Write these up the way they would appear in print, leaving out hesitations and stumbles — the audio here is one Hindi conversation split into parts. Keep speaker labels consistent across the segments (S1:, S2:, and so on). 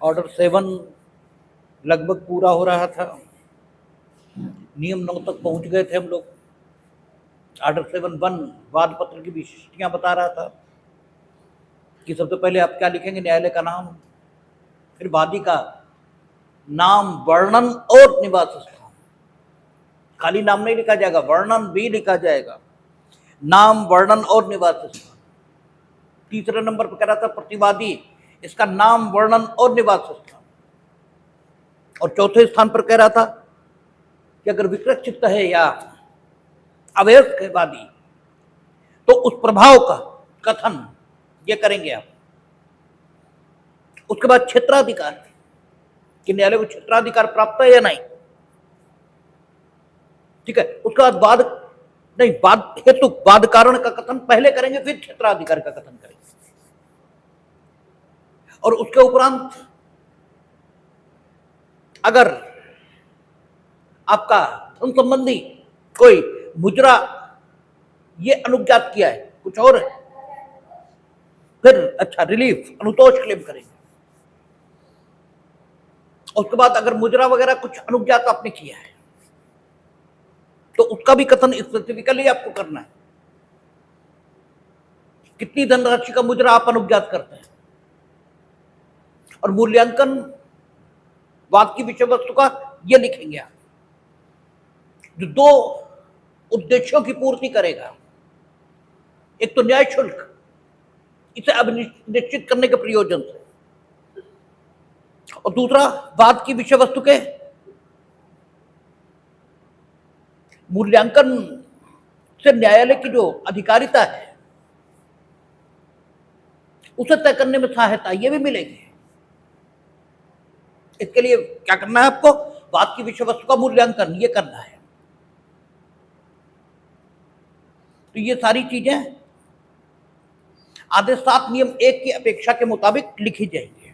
S1: ऑर्डर 7 लगभग पूरा हो रहा था, नियम 9 तक पहुंच गए थे हम लोग। ऑर्डर 7(1) वाद पत्र की विशिष्टियां बता रहा था कि सबसे पहले आप क्या लिखेंगे, न्यायालय का नाम, फिर वादी का नाम, वर्णन और निवास स्थान। खाली नाम नहीं लिखा जाएगा, वर्णन भी लिखा जाएगा, नाम, वर्णन और निवास स्थान। तीसरे नंबर पर कह रहा था प्रतिवादी, इसका नाम, वर्णन और निवास स्थान। और चौथे स्थान पर कह रहा था कि अगर विकृत चित्त है या अवयस्क है वादी तो उस प्रभाव का कथन ये करेंगे आप। उसके बाद क्षेत्राधिकार, कि न्यायालय को क्षेत्राधिकार प्राप्त है या नहीं, ठीक है। उसके बाद वाद नहीं, वाद हेतु, वाद कारण का कथन पहले करेंगे, फिर क्षेत्राधिकार का कथन करेंगे। और उसके उपरांत अगर आपका धन संबंधी कोई मुजरा ये अनुज्ञात किया है, कुछ और है, फिर अच्छा रिलीफ, अनुतोष क्लेम करेंगे। उसके बाद अगर मुजरा वगैरह कुछ अनुज्ञात आपने किया है तो उसका भी कथन स्पेसिफिकली आपको करना है, कितनी धनराशि का मुजरा आप अनुज्ञात करते हैं। और मूल्यांकन वाद की विषय वस्तु का ये लिखेंगे आप, जो 2 उद्देश्यों की पूर्ति करेगा। एक तो न्याय शुल्क, इसे अब निश्चित करने के प्रयोजन से, और दूसरा वाद की विषय वस्तु के मूल्यांकन से न्यायालय की जो अधिकारिता है उसे तय करने में सहायता ये भी मिलेगी। इसके लिए क्या करना है आपको, वाद की विषय वस्तु का मूल्यांकन ये करना है। तो ये सारी चीजें आदेश 7 नियम 1 की अपेक्षा के मुताबिक लिखी जाएंगी।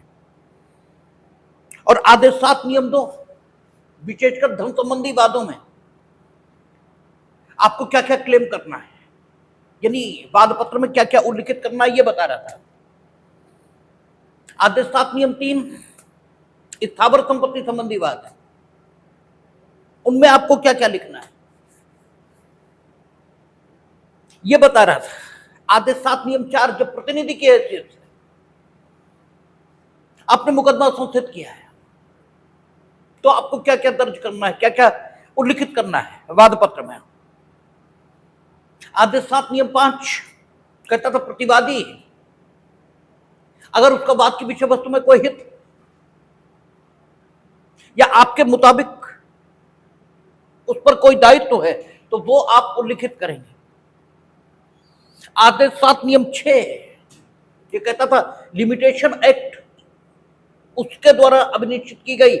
S1: और आदेश 7 नियम 2 विशेषकर धन संबंधी वादों में आपको क्या क्या क्लेम करना है, यानी वाद पत्र में क्या क्या उल्लिखित करना है, ये बता रहा था। आदेश 7 नियम 3 स्थावर संपत्ति संबंधी वाद है, उनमें आपको क्या क्या लिखना है ये बता रहा था। आदेश 7 नियम 4 जब प्रतिनिधि की हैसियत से आपने मुकदमा संस्थित किया है तो आपको क्या क्या दर्ज करना है, क्या क्या उल्लिखित करना है वाद पत्र में। आदेश 7 नियम 5 कहता था प्रतिवादी अगर उसका वाद की विषय वस्तु में कोई हित या आपके मुताबिक उस पर कोई दायित्व है तो वो आप उल्लिखित करेंगे। आदेश 7 नियम 6 ये कहता था लिमिटेशन एक्ट, उसके द्वारा अभिनिश्चित की गई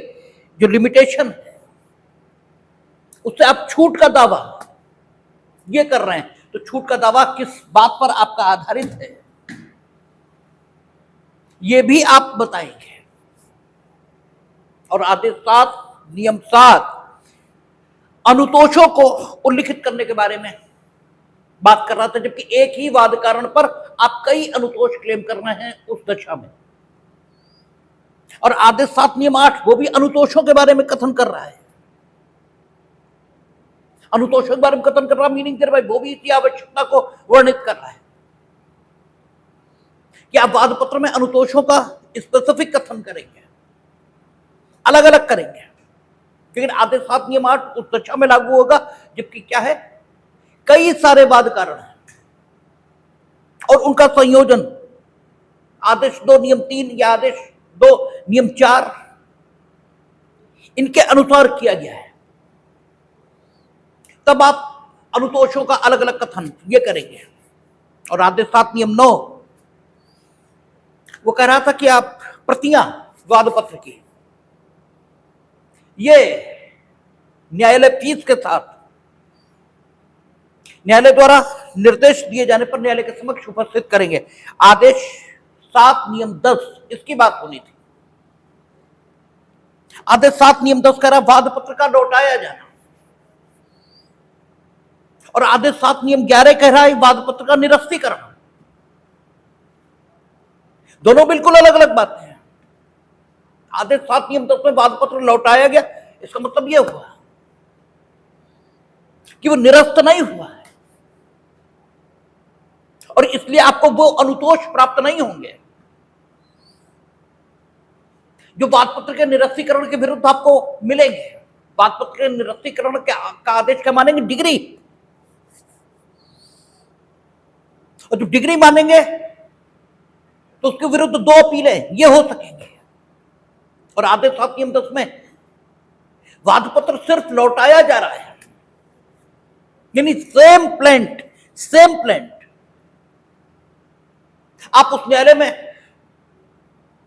S1: जो लिमिटेशन है उससे आप छूट का दावा ये कर रहे हैं, तो छूट का दावा किस बात पर आपका आधारित है ये भी आप बताएंगे। और आदेश 7 नियम 7 अनुतोषों को उल्लिखित करने के बारे में बात कर रहा था, जबकि एक ही वाद कारण पर आप कई अनुतोष क्लेम कर रहे हैं उस दशा में। और आदेश 7 नियम 8 वो भी अनुतोषों के बारे में कथन कर रहा है, अनुतोषों के बारे में कथन कर रहा, मीनिंग कर भाई वो भी इसी आवश्यकता को वर्णित कर रहा है कि आप वाद पत्र में अनुतोषों का स्पेसिफिक कथन करेंगे, अलग अलग करेंगे। लेकिन आदेश 7 नियम 8 उस दशा में लागू होगा जबकि क्या है, कई सारे वाद कारण हैं और उनका संयोजन आदेश 2 नियम 3 या आदेश 2 नियम 4 इनके अनुसार किया गया है, तब आप अनुतोषों का अलग अलग कथन ये करेंगे। और आदेश 7 नियम 9 वो कह रहा था कि आप प्रतियां वाद पत्र की ये न्यायालय फीस के साथ न्यायालय द्वारा निर्देश दिए जाने पर न्यायालय के समक्ष उपस्थित करेंगे। आदेश 7 नियम 10 इसकी बात होनी थी। आदेश 7 नियम 10 कह रहा वाद पत्र का लौटाया जाना, और आदेश 7 नियम 11 कह रहा है वाद पत्र का निरस्तीकरण। दोनों बिल्कुल अलग अलग बातें हैं। आदेश 7 नियम 10 में वाद पत्र लौटाया गया, इसका मतलब यह हुआ कि वो निरस्त नहीं हुआ है और इसलिए आपको वो अनुतोष प्राप्त नहीं होंगे जो वाद पत्र के निरस्तीकरण के विरुद्ध आपको मिलेंगे। वाद पत्र के निरस्तीकरण का आदेश क्या मानेंगे? डिग्री। और जब डिग्री मानेंगे तो उसके विरुद्ध 2 अपीलें ये हो सकेंगे। और आदेश 7 नियम 10 में वाद पत्र सिर्फ लौटाया जा रहा है, यानी सेम प्लेंट आप उस न्यायालय में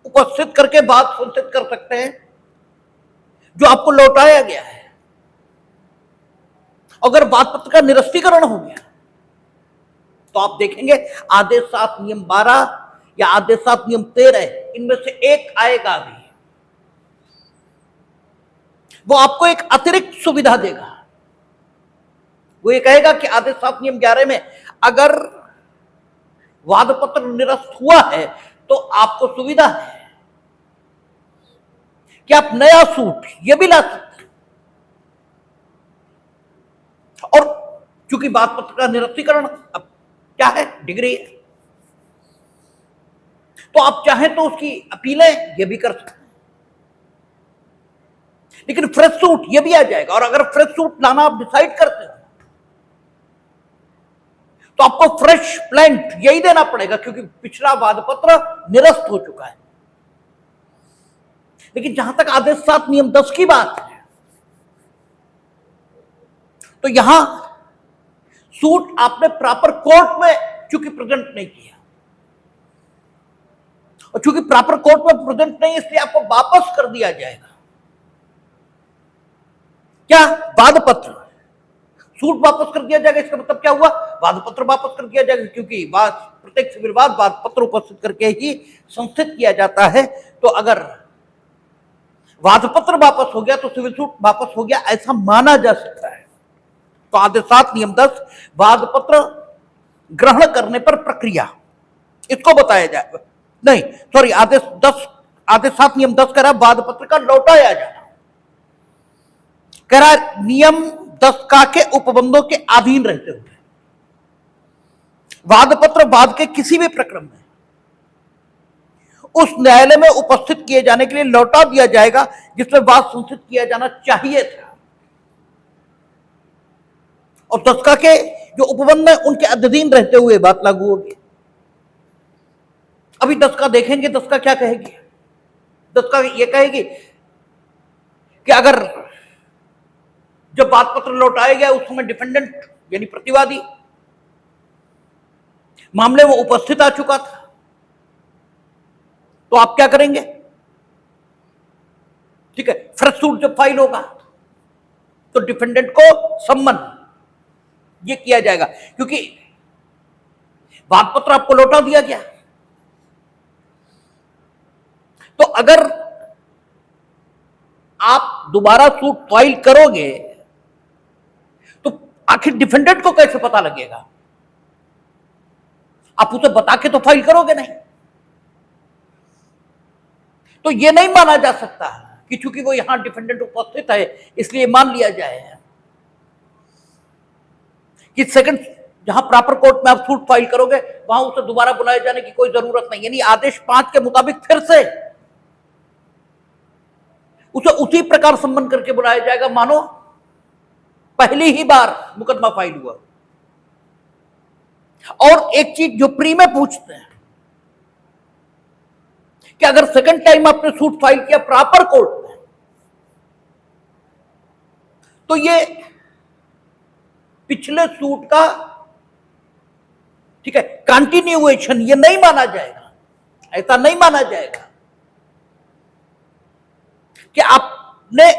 S1: उपस्थित करके बात सुनिश्चित कर सकते हैं जो आपको लौटाया गया है। अगर वाद पत्र का निरस्तीकरण हो गया तो आप देखेंगे आदेश 7 नियम 12 या आदेश 7 नियम 13 इनमें से एक आएगा भी, वो आपको एक अतिरिक्त सुविधा देगा। वो ये कहेगा कि आदेश 7 नियम 11 में अगर वाद पत्र निरस्त हुआ है तो आपको सुविधा है कि आप नया सूट ये भी ला सकते हैं। और चूंकि वाद पत्र का निरस्तीकरण अब क्या है? डिग्री है, तो आप चाहें तो उसकी अपीलें ये भी कर सकते हैं, लेकिन फ्रेश सूट ये भी आ जाएगा। और अगर फ्रेश सूट लाना आप डिसाइड करते हो तो आपको फ्रेश प्लेंट यही देना पड़ेगा, क्योंकि पिछला वाद पत्र निरस्त हो चुका है। लेकिन जहां तक आदेश 7 नियम 10 की बात है तो यहां सूट आपने प्रॉपर कोर्ट में चूंकि प्रेजेंट नहीं किया, और चूंकि प्रॉपर कोर्ट में प्रेजेंट नहीं इसलिए आपको वापस कर दिया जाएगा। क्या? वाद पत्र। सूट वापस कर दिया जाएगा, इसका मतलब क्या हुआ? वाद पत्र वापस कर दिया जाएगा, क्योंकि प्रत्येक सिविल वाद पत्र उपस्थित करके ही संस्थित किया जाता है। तो अगर वाद पत्र वापस हो गया तो सिविल सूट वापस हो गया, ऐसा माना जा सकता है। तो आदेश 7 नियम 10 वाद पत्र ग्रहण करने पर प्रक्रिया, इसको बताया जाएगा। नहीं सॉरी, आदेश 7 नियम 10 कह रहा है वाद पत्र का लौटाया जाना, कह रहा है नियम 10 का के उपबंधों के अधीन रहते हुए वाद पत्र वाद के किसी भी प्रकरण में उस न्यायालय में उपस्थित किए जाने के लिए लौटा दिया जाएगा जिसमें वाद संस्थित किया जाना चाहिए था। और 10 का के जो उपबंध है उनके अधीन रहते हुए बात लागू होगी। अभी 10 का देखेंगे, 10 का क्या कहेगी? 10 का ये कहेगी कि अगर जब वाद पत्र लौटाया गया उस समय डिफेंडेंट यानी प्रतिवादी मामले में उपस्थित आ चुका था, तो आप क्या करेंगे? ठीक है, फ्रेश सूट जब फाइल होगा तो डिफेंडेंट को सम्मन ये किया जाएगा, क्योंकि वाद पत्र आपको लौटा दिया गया। तो अगर आप दोबारा सूट फाइल करोगे तो आखिर डिफेंडेंट को कैसे पता लगेगा? आप उसे बता के तो फाइल करोगे नहीं। तो यह नहीं माना जा सकता कि चूंकि वो यहां डिफेंडेंट उपस्थित है इसलिए मान लिया जाए कि सेकंड जहां प्रॉपर कोर्ट में आप सूट फाइल करोगे वहां उसे दोबारा बुलाए जाने की कोई जरूरत नहीं। यानी आदेश 5 के मुताबिक फिर से उसे उसी प्रकार सम्मन करके बुलाया जाएगा मानो पहली ही बार मुकदमा फाइल हुआ। और एक चीज जो प्री में पूछते हैं कि अगर सेकंड टाइम आपने सूट फाइल किया प्रॉपर कोर्ट में तो ये पिछले सूट का ठीक है कंटिन्यूएशन ये नहीं माना जाएगा। ऐसा नहीं माना जाएगा कि आपने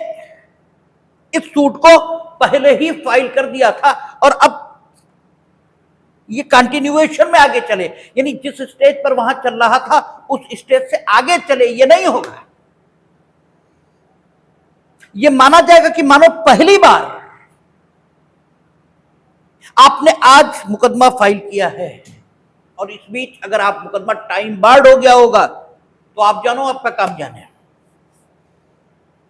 S1: इस सूट को पहले ही फाइल कर दिया था और अब ये कंटिन्यूएशन में आगे चले, यानी जिस स्टेज पर वहां चल रहा था उस स्टेज से आगे चले, ये नहीं होगा। ये माना जाएगा कि मानो पहली बार आपने आज मुकदमा फाइल किया है और इस बीच अगर आप मुकदमा टाइम बार्ड हो गया होगा तो आप जानो आपका काम जाने।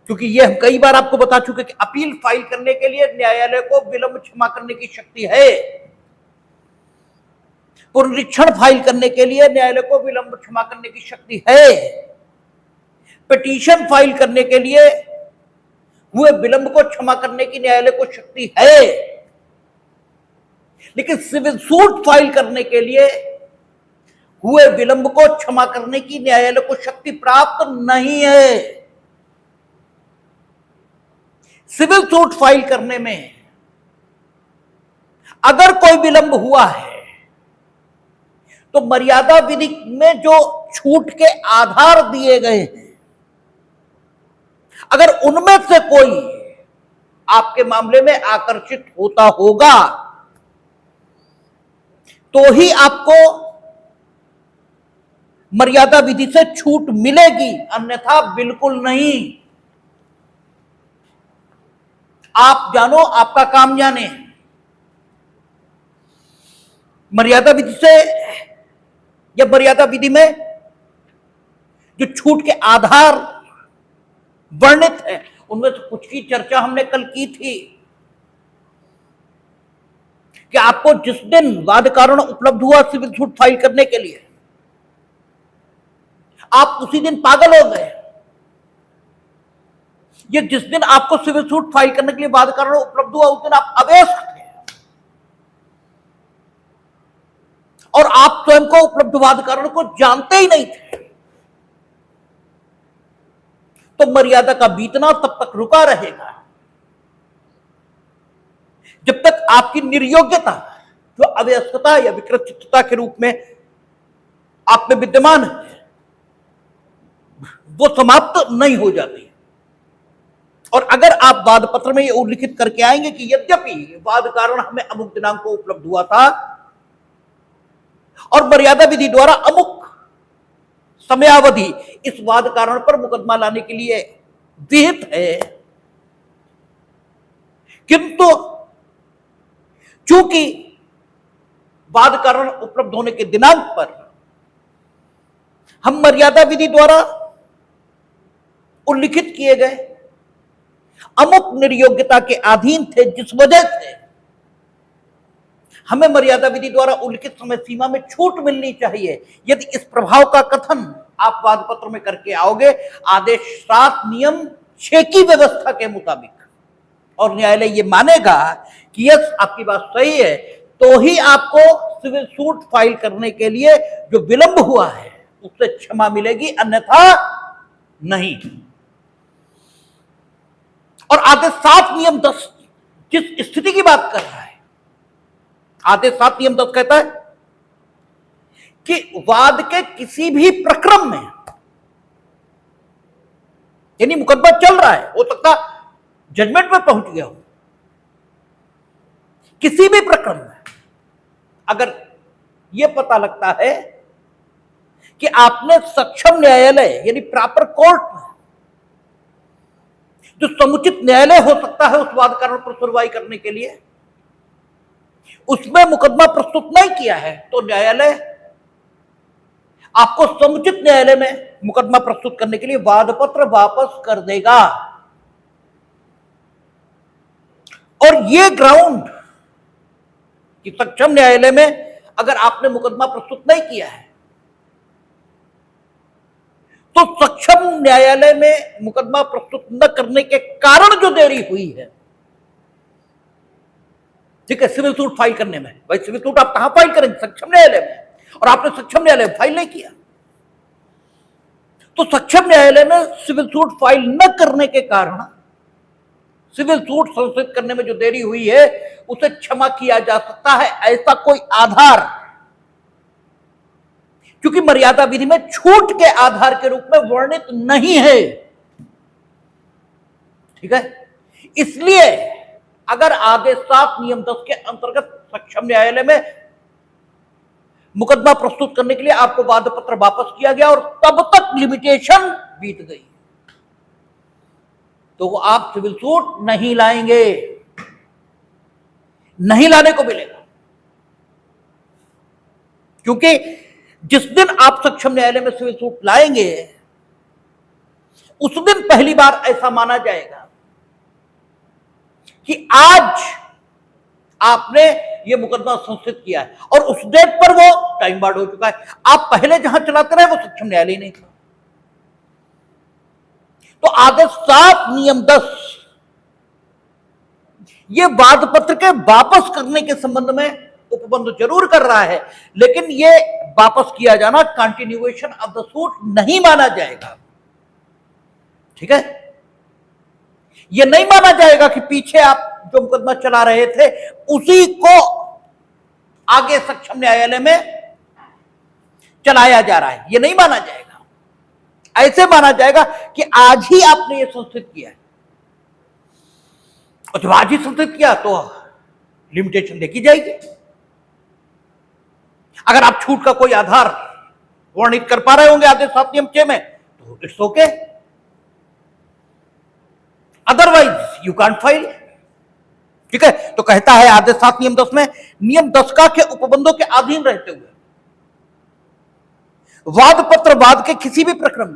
S1: क्योंकि ये हम कई बार आपको बता चुके कि अपील फाइल करने के लिए न्यायालय को विलंब क्षमा करने की शक्ति है, पुनरीक्षण फाइल करने के लिए न्यायालय को विलंब क्षमा करने की शक्ति है, पिटीशन फाइल करने के लिए हुए विलंब को क्षमा करने की न्यायालय को शक्ति है, लेकिन सिविल सूट फाइल करने के लिए हुए विलंब को क्षमा करने की न्यायालय को शक्ति प्राप्त नहीं है। सिविल सूट फाइल करने में अगर कोई विलंब हुआ है तो मर्यादा विधि में जो छूट के आधार दिए गए हैं, अगर उनमें से कोई आपके मामले में आकर्षित होता होगा तो ही आपको मर्यादा विधि से छूट मिलेगी, अन्यथा बिल्कुल नहीं। आप जानो आपका काम जाने। मर्यादा विधि से या मर्यादा विधि में जो छूट के आधार वर्णित है उनमें से कुछ की चर्चा हमने कल की थी कि आपको जिस दिन वाद कारण उपलब्ध हुआ सिविल सूट फाइल करने के लिए, आप उसी दिन पागल हो गए। ये जिस दिन आपको सिविल सूट फाइल करने के लिए वाद कारण उपलब्ध हुआ उस दिन आप अवयस्क थे और आप स्वयं को उपलब्ध वाद कारण को जानते ही नहीं थे। तो मर्यादा का बीतना तब तक रुका रहेगा जब तक आपकी निर्योग्यता, जो अवयस्कता या विकृत चित्तता के रूप में आप में विद्यमान है, वो समाप्त नहीं हो जाती। और अगर आप वाद पत्र में ये उल्लिखित करके आएंगे कि यद्यपि वाद कारण हमें अमुक दिनांक को उपलब्ध हुआ था और मर्यादा विधि द्वारा अमुक समयावधि इस वाद कारण पर मुकदमा लाने के लिए विहित है, किंतु चूंकि वाद कारण उपलब्ध होने के दिनांक पर हम मर्यादा विधि द्वारा उल्लिखित किए गए अमुक निर्योग्यता के अधीन थे, जिस वजह से हमें मर्यादा विधि द्वारा उल्लिखित समय सीमा में छूट मिलनी चाहिए। यदि इस प्रभाव का कथन आप वाद पत्र में करके आओगे आदेश 7 नियम 6 की व्यवस्था के मुताबिक, और न्यायालय ये मानेगा कि यस आपकी बात सही है, तो ही आपको सिविल सूट फाइल करने के लिए जो विलंब हुआ है उससे क्षमा मिलेगी, अन्यथा नहीं। और आदेश 7 नियम 10 जिस स्थिति की बात कर रहा है, आदेश 7 नियम 10 कहता है कि वाद के किसी भी प्रक्रम में, यानी मुकदमा चल रहा है, हो सकता जजमेंट में पहुंच गया हो, किसी भी प्रक्रम में अगर यह पता लगता है कि आपने सक्षम न्यायालय यानी प्रॉपर कोर्ट में, जो समुचित न्यायालय हो सकता है उस वाद कारण पर सुनवाई करने के लिए, उसमें मुकदमा प्रस्तुत नहीं किया है, तो न्यायालय आपको समुचित न्यायालय में मुकदमा प्रस्तुत करने के लिए वाद पत्र वापस कर देगा। और ये ग्राउंड कि सक्षम न्यायालय में अगर आपने मुकदमा प्रस्तुत नहीं किया है तो सक्षम न्यायालय में मुकदमा प्रस्तुत न करने के कारण जो देरी हुई है, ठीक है, सिविल सूट फाइल करने में, भाई सिविल सूट आप कहां फाइल करेंगे? सक्षम न्यायालय में, और आपने सक्षम न्यायालय में फाइल नहीं किया, तो सक्षम न्यायालय में सिविल सूट फाइल न करने के कारण सिविल सूट संशोधित करने में जो देरी हुई है उसे क्षमा किया जा सकता है। ऐसा कोई आधार, क्योंकि मर्यादा विधि में छूट के आधार के रूप में वर्णित नहीं है, ठीक है। इसलिए अगर आदेश 7 नियम 10 के अंतर्गत सक्षम न्यायालय में मुकदमा प्रस्तुत करने के लिए आपको वाद पत्र वापस किया गया और तब तक लिमिटेशन बीत गई, तो आप सिविल सूट नहीं लाएंगे, नहीं लाने को मिलेगा। क्योंकि जिस दिन आप सक्षम न्यायालय में सिविल सूट लाएंगे उस दिन पहली बार ऐसा माना जाएगा कि आज आपने ये मुकदमा संस्थित किया है, और उस डेट पर वो टाइम बार्ड हो चुका है। आप पहले जहां चलाते रहे वो सक्षम न्यायालय नहीं था। तो आदेश 7 नियम 10 ये वाद पत्र के वापस करने के संबंध में उपबंध जरूर कर रहा है, लेकिन ये वापस किया जाना कंटिन्यूएशन ऑफ द सूट नहीं माना जाएगा। ठीक है, ये नहीं माना जाएगा कि पीछे आप जो मुकदमा चला रहे थे उसी को आगे सक्षम न्यायालय में चलाया जा रहा है, ये नहीं माना जाएगा। ऐसे माना जाएगा कि आज ही आपने ये संस्थित किया है, और जब आज ही संस्थित किया तो लिमिटेशन देखी जाएगी। अगर आप छूट का कोई आधार वर्णित कर पा रहे होंगे आदेश 7 नियम 6 में तो it's okay, otherwise you can't file. ठीक है, तो कहता है आदेश 7 नियम 10 में, नियम 10 का के उपबंधों के अधीन रहते हुए वाद पत्र वाद के किसी भी प्रक्रम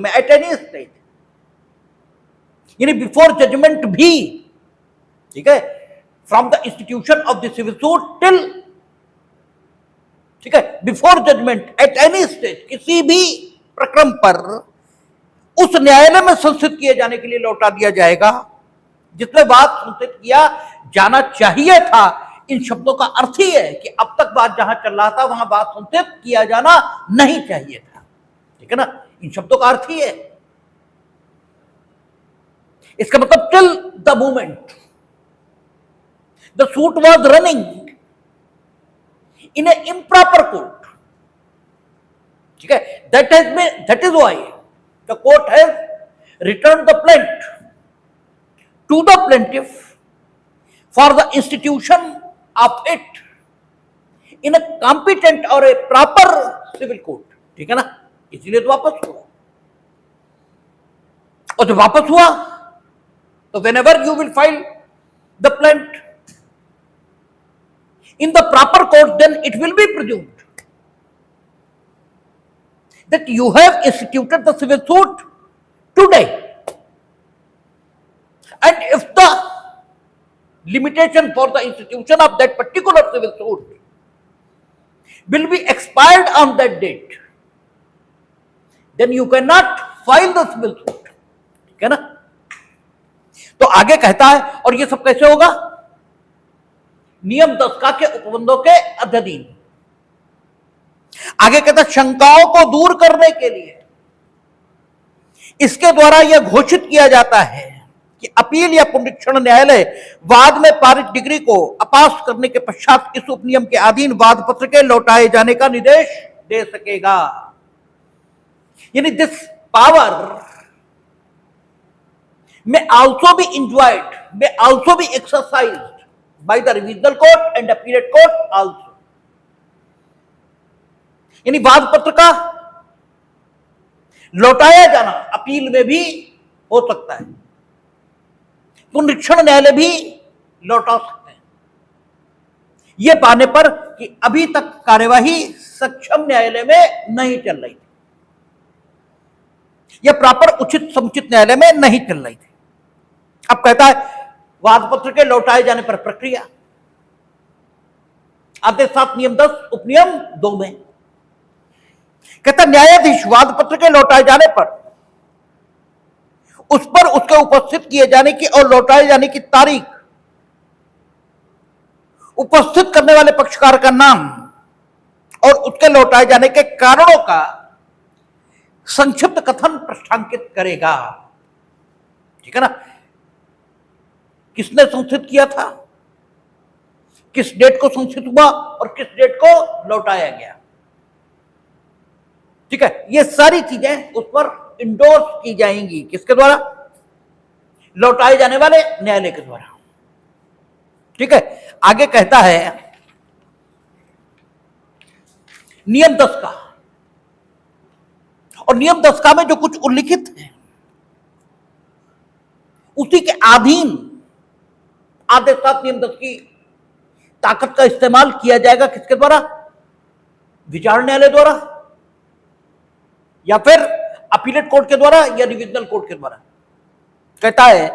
S1: में एट एनी स्टेज, यानी बिफोर जजमेंट भी, ठीक है, from the institution of the civil suit till, ठीक है, before judgement at any stage, किसी भी प्रक्रम पर उस न्यायालय में संस्थित किए जाने के लिए लौटा दिया जाएगा जिसमें वाद संस्थित किया जाना चाहिए था। इन शब्दों का अर्थ ही है कि अब तक बात जहां चल रहा था वहां बात संस्थित किया जाना नहीं चाहिए था। ठीक है ना, इन शब्दों का अर्थ ही है। इसका मतलब till the moment the suit was running in A improper court, ठीक है, that is why the court has return the plaint to the plaintiff for the institution of it in a competent or a proper civil court। ठीक है ना, इसलिए तो वापस हुआ, और जब वापस हुआ तो whenever you will file the plaint in the proper court, then it will be presumed that you have instituted the civil suit today, and if the limitation for the institution of that particular civil suit will be expired on that date, then you cannot file the civil suit। ठीक है ना, तो आगे कहता है, और ये सब कैसे होगा? नियम 10 का के उपबंधों के अधीन। आगे कहता है शंकाओं को दूर करने के लिए इसके द्वारा यह घोषित किया जाता है कि अपील या पुनरीक्षण न्यायालय वाद में पारित डिग्री को अपास करने के पश्चात इस उपनियम के अधीन वाद पत्र के लौटाए जाने का निर्देश दे सकेगा। यानी this power may also be enjoyed, may also be exercised by the revisional court and appellate court also। यानी वाद पत्र का लौटाया जाना अपील में भी हो सकता है, पुनरीक्षण न्यायालय भी लौटा सकते हैं, यह पाने पर कि अभी तक कार्यवाही सक्षम न्यायालय में नहीं चल रही थी, यह प्रॉपर उचित समुचित न्यायालय में नहीं चल रही थी। अब कहता है वाद पत्र के लौटाए जाने पर प्रक्रिया, आदेश 7 नियम 10 उपनियम 2 में कहता न्यायाधीश वाद पत्र के लौटाए जाने पर उस पर उसके उपस्थित किए जाने की और लौटाए जाने की तारीख, उपस्थित करने वाले पक्षकार का नाम और उसके लौटाए जाने के कारणों का संक्षिप्त कथन प्रस्थांकित करेगा। ठीक है ना, किसने संस्थित किया था, किस डेट को संस्थित हुआ और किस डेट को लौटाया गया। ठीक है, ये सारी चीजें उस पर इंडोर्स की जाएंगी, किसके द्वारा, लौटाए जाने वाले न्यायालय के द्वारा। ठीक है, आगे कहता है नियम 10 का, और नियम 10 का में जो कुछ उल्लिखित है उसी के अधीन आदेश 7 नियम 10 की ताकत का इस्तेमाल किया जाएगा, किसके द्वारा, विचार न्यायालय द्वारा या फिर अपीलेट कोर्ट के द्वारा या डिविजनल कोर्ट के द्वारा। कहता है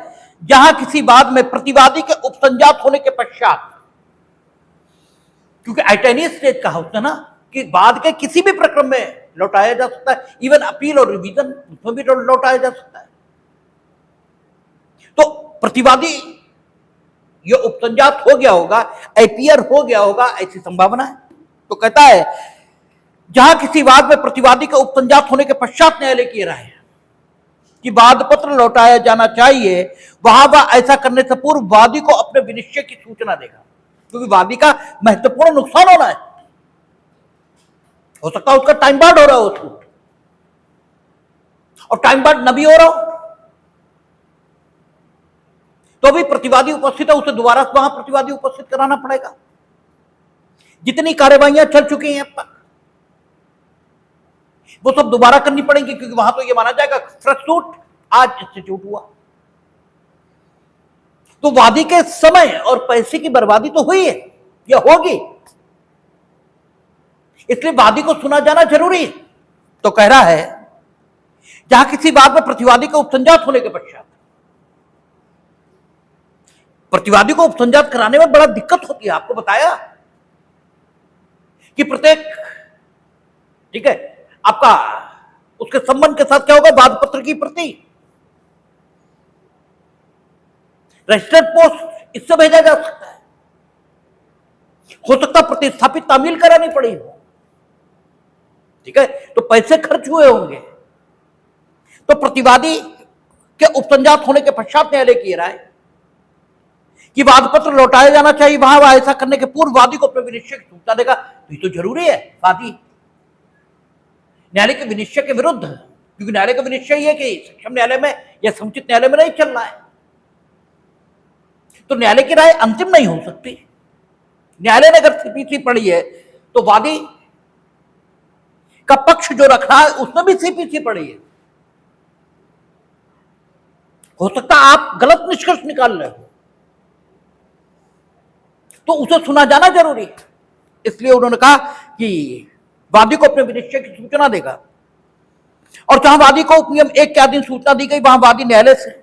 S1: जहां किसी वाद में प्रतिवादी के उपसंजात होने के पश्चात, क्योंकि अटेनियस स्टेज कहा उसने ना कि वाद के किसी भी प्रक्रम में लौटाया जा सकता है, इवन अपील और रिवीजन उसमें भी लौटाया जा सकता है। तो प्रतिवादी ये उपसंजात हो गया होगा, अपीयर हो गया होगा, ऐसी संभावना है। तो कहता है जहां किसी वाद में प्रतिवादी के उपसंजात होने के पश्चात न्यायालय की राय है कि वाद पत्र लौटाया जाना चाहिए, वहां वह ऐसा करने से पूर्व वादी को अपने विनिश्चय की सूचना देगा, क्योंकि वादी का महत्वपूर्ण नुकसान होना है। हो सकता है उसका टाइम बार्ड हो रहा हो छूट, और टाइम बार्ड न भी हो रहा हो तो भी प्रतिवादी उपस्थित है, उसे दोबारा वहां प्रतिवादी उपस्थित कराना पड़ेगा। जितनी कार्यवाहियां चल चुकी हैं अब तक वो सब दोबारा करनी पड़ेंगी, क्योंकि वहां तो ये माना जाएगा फ्रेश सूट आज इंस्टीट्यूट हुआ। तो वादी के समय और पैसे की बर्बादी तो हुई है या होगी, इसलिए वादी को सुना जाना जरूरी है। तो कह रहा है जहां किसी बात में प्रतिवादी को उपसंजात होने के पश्चात, प्रतिवादी को उपसंजात कराने में बड़ा दिक्कत होती है। आपको बताया कि प्रत्येक, ठीक है, आपका उसके संबंध के साथ क्या होगा, वाद पत्र की प्रति रजिस्टर्ड पोस्ट इससे भेजा जा सकता है। हो सकता प्रतिस्थापित तामील करानी पड़ी हो, ठीक है, तो पैसे खर्च हुए होंगे। तो प्रतिवादी के उपसंजात होने के पश्चात न्यायालय की राय कि वाद पत्र लौटाया जाना चाहिए, वहां वह ऐसा करने के पूर्व वादी को अपने विनिश्चय की सूचना देगा। तो ये तो जरूरी है। वादी न्यायालय के विनिश्चय के विरुद्ध, क्योंकि न्यायालय का विनिश्चय ये कि सक्षम न्यायालय में या समुचित न्यायालय में नहीं चल रहा है, तो न्यायालय की राय अंतिम नहीं हो सकती। न्यायालय ने अगर सीपीसी पढ़ी है तो वादी का पक्ष जो रखा है उसने भी सीपीसी पढ़ी है। हो सकता है आप गलत निष्कर्ष निकाल रहे हो, तो उसे सुना जाना जरूरी है। इसलिए उन्होंने कहा कि वादी को अपने विनिश्चय की सूचना देगा, और जहां वादी को उपनियम 1 के अधीन सूचना दी गई, वहां वादी न्यायालय से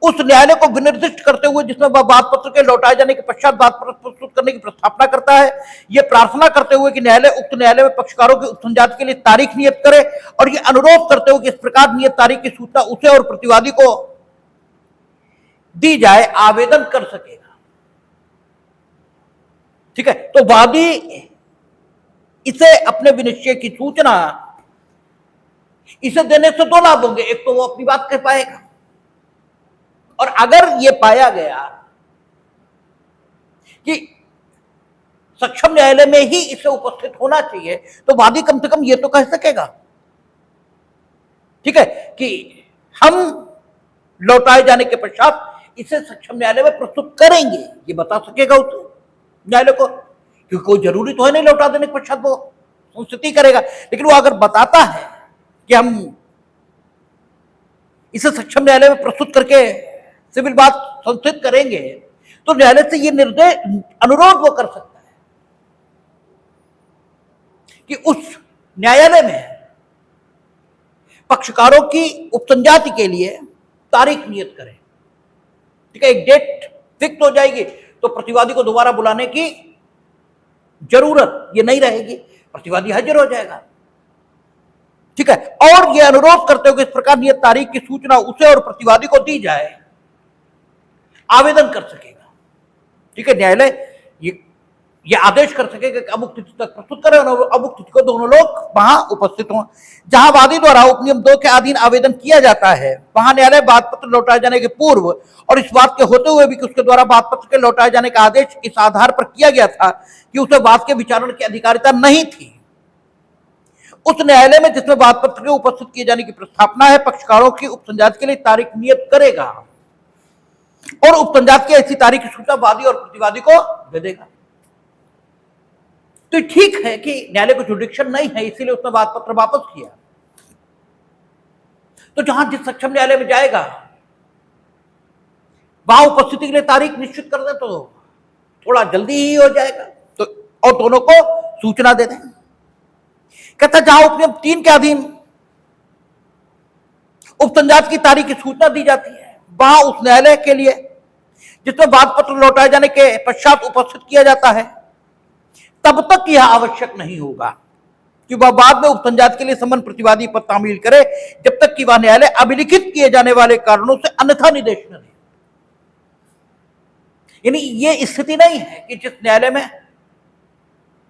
S1: उस न्यायालय को विनिर्दिष्ट करते हुए जिसमें वह वाद पत्र के लौटाए जाने के पश्चात वाद पत्र प्रस्तुत करने की प्रस्तावना करता है, यह प्रार्थना करते हुए कि न्यायालय उक्त न्यायालय में पक्षकारों के उपसंजात के लिए तारीख नियत करे, और यह अनुरोध करते हुए कि इस प्रकार नियत तारीख की सूचना उसे और प्रतिवादी को दी जाए, आवेदन कर सकेगा। ठीक है, तो वादी इसे अपने विनिश्चय की सूचना, इसे देने से दो लाभ होंगे। एक तो वो अपनी बात कह पाएगा, और अगर यह पाया गया कि सक्षम न्यायालय में ही इसे उपस्थित होना चाहिए, तो वादी कम से कम यह तो कह सकेगा, ठीक है, कि हम लौटाए जाने के पश्चात इसे सक्षम न्यायालय में प्रस्तुत करेंगे। ये बता सकेगा उसे न्यायालय को, क्योंकि कोई जरूरी तो है नहीं लौटा देने के पश्चात वो संस्तुति करेगा। लेकिन वो अगर बताता है कि हम इसे सक्षम न्यायालय में प्रस्तुत करके सिविल बात संस्थित करेंगे, तो न्यायालय से ये निर्देश अनुरोध वो कर सकता है कि उस न्यायालय में पक्षकारों की उपसंजाति के लिए तारीख नियत करें। ठीक है, एक डेट फिक्स हो जाएगी तो प्रतिवादी को दोबारा बुलाने की जरूरत ये नहीं रहेगी, प्रतिवादी हाजिर हो जाएगा। ठीक है, और ये अनुरोध करते हो कि इस प्रकार नियत तारीख की सूचना उसे और प्रतिवादी को दी जाए, आवेदन कर सकेगा। ठीक है, न्यायालय ये आदेश कर सकेगा कि अमुक तिथि तक प्रस्तुत करें और अमुक तिथि को दोनों लोग वहां उपस्थित हों। जहां वादी द्वारा उपनियम 2 के अधीन आवेदन किया जाता है, वहां न्यायालय वाद पत्र लौटाए जाने के पूर्व और इस बात के होते हुए भी कि उसके द्वारा वाद पत्र के लौटाए जाने का आदेश इस आधार पर किया गया था कि उसे वाद के विचारण की अधिकारिता नहीं थी, उस न्यायालय में जिसमें वाद पत्र के उपस्थित किए जाने की प्रस्तावना है, पक्षकारों की उपसंजात के लिए तारीख नियत करेगा और उपसंजात की ऐसी तारीख की सूचना वादी और प्रतिवादी को दे देगा। तो ठीक है कि न्यायालय को जुडिक्शन नहीं है, इसीलिए उसने वाद पत्र वापस किया। तो जहां जिस सक्षम न्यायालय में जाएगा वहां उपस्थिति के लिए तारीख निश्चित कर दे तो थोड़ा जल्दी ही हो जाएगा, तो और दोनों को सूचना दे दें। कहता जहां उपनियम 3 के अधीन उपसंजात की तारीख की सूचना दी जाती है, वहां उस न्यायालय के लिए जिसमें वाद पत्र लौटाए जाने के पश्चात उपस्थित किया जाता है, तब तक यह आवश्यक नहीं होगा कि वह बाद में उपसंजात के लिए सम्मन प्रतिवादी पर तामील करे, जब तक कि वह न्यायालय अभिलिखित किए जाने वाले कारणों से अन्यथा निर्देश न दे। यानी यह स्थिति नहीं है कि जिस न्यायालय में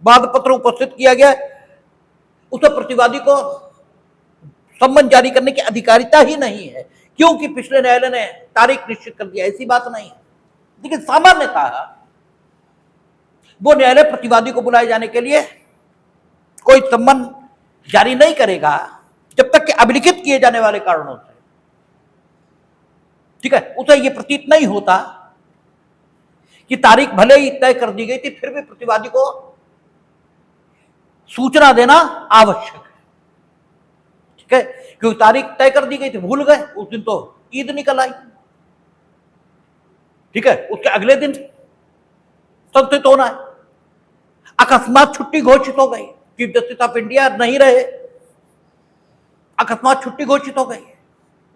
S1: वाद पत्र उपस्थित किया गया उसे प्रतिवादी को सम्मन जारी करने की अधिकारिता ही नहीं है, क्योंकि पिछले न्यायालय ने तारीख निश्चित कर दिया। ऐसी बात नहीं है। लेकिन सामान्यतः वो न्यायालय प्रतिवादी को बुलाए जाने के लिए कोई सम्मन जारी नहीं करेगा जब तक कि अभिलिखित किए जाने वाले कारणों से, ठीक है, उसे यह प्रतीत नहीं होता कि तारीख भले ही तय कर दी गई थी, फिर भी प्रतिवादी को सूचना देना आवश्यक है, ठीक है, क्योंकि तारीख तय कर दी गई थी, भूल गए, उस दिन तो ईद निकल आई, ठीक है, उसके अगले दिन संस्थित होना है, अकस्मात छुट्टी घोषित हो गई, चीफ जस्टिस ऑफ इंडिया नहीं रहे, अकस्मात छुट्टी घोषित हो गई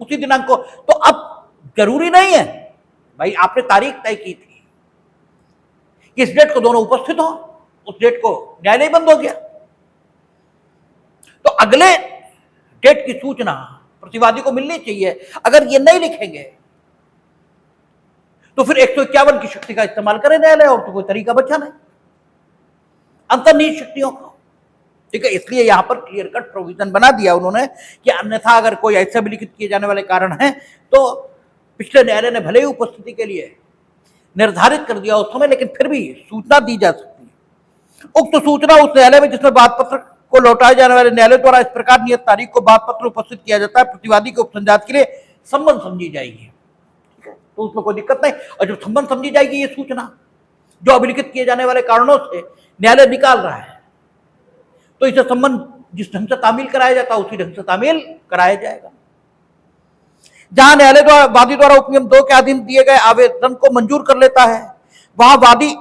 S1: उसी दिनांक को, तो अब जरूरी नहीं है भाई आपने तारीख तय की थी, इस डेट को दोनों उपस्थित हो, उस डेट को न्यायालय बंद हो गया, तो अगले डेट की सूचना प्रतिवादी को मिलनी चाहिए। अगर ये नहीं लिखेंगे तो फिर 151 की शक्ति का इस्तेमाल करें न्यायालय, और तो कोई तरीका बचा नहीं अंतर्निहित शक्तियों का, ठीक है। इसलिए यहां पर क्लियर कट प्रोविजन बना दिया उन्होंने कि अन्यथा अगर कोई ऐसे भी लिखित किए जाने वाले कारण हैं तो पिछले न्यायालय ने भले ही उपस्थिति के लिए निर्धारित कर दिया उस समय, लेकिन फिर भी सूचना दी जा सकती है। उक्त सूचना उस न्यायालय में जिसमें वाद पत्र को लौटाए जाने वाले न्यायालय द्वारा इस प्रकार नियत तारीख को वाद पत्र उपस्थित किया जाता है, प्रतिवादी के उपसंजात के लिए सम्मन समझी जाएगी, तो उसमें कोई दिक्कत नहीं। और जब सम्मन समझी जाएगी ये सूचना जो अभिलिखित किए जाने वाले कारणों से न्यायालय निकाल रहा है, तो इसे सम्मन जिस ढंग से तामील कराया जाता है उसी ढंग से तामील कराया जाएगा। जहां न्यायालय द्वारा वादी द्वारा उपनियम 2 के अधीन दिए गए आवेदन को मंजूर कर लेता है, वहां वादी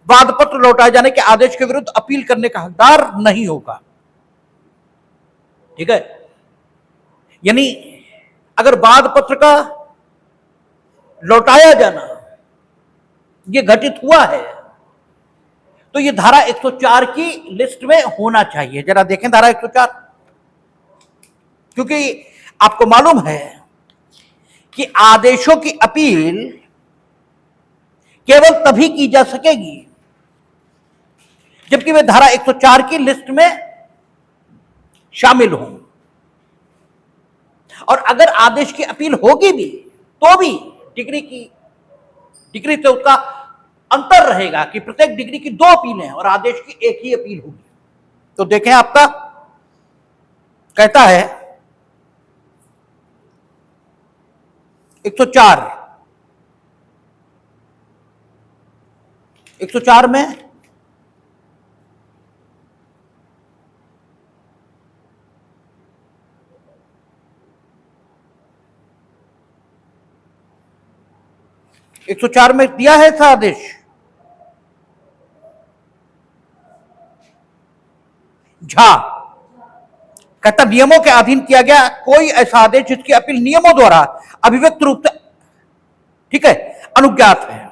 S1: वाद पत्र लौटाए जाने के आदेश के विरुद्ध अपील करने का हकदार नहीं होगा, ठीक है। यानी अगर वाद पत्र का लौटाया जाना ये घटित हुआ है तो ये धारा 104 की लिस्ट में होना चाहिए। जरा देखें धारा 104, क्योंकि आपको मालूम है कि आदेशों की अपील केवल तभी की जा सकेगी जबकि वे धारा 104 की लिस्ट में शामिल हों, और अगर आदेश की अपील होगी भी तो भी डिग्री से उसका अंतर रहेगा कि प्रत्येक डिग्री की 2 अपीलें और आदेश की एक ही अपील होगी। तो देखें आपका कहता है 104 में दिया है ऐसा आदेश, झा कहता नियमों के अधीन किया गया कोई ऐसा आदेश जिसकी अपील नियमों द्वारा अभिव्यक्त रूप से, ठीक है, अनुज्ञात है,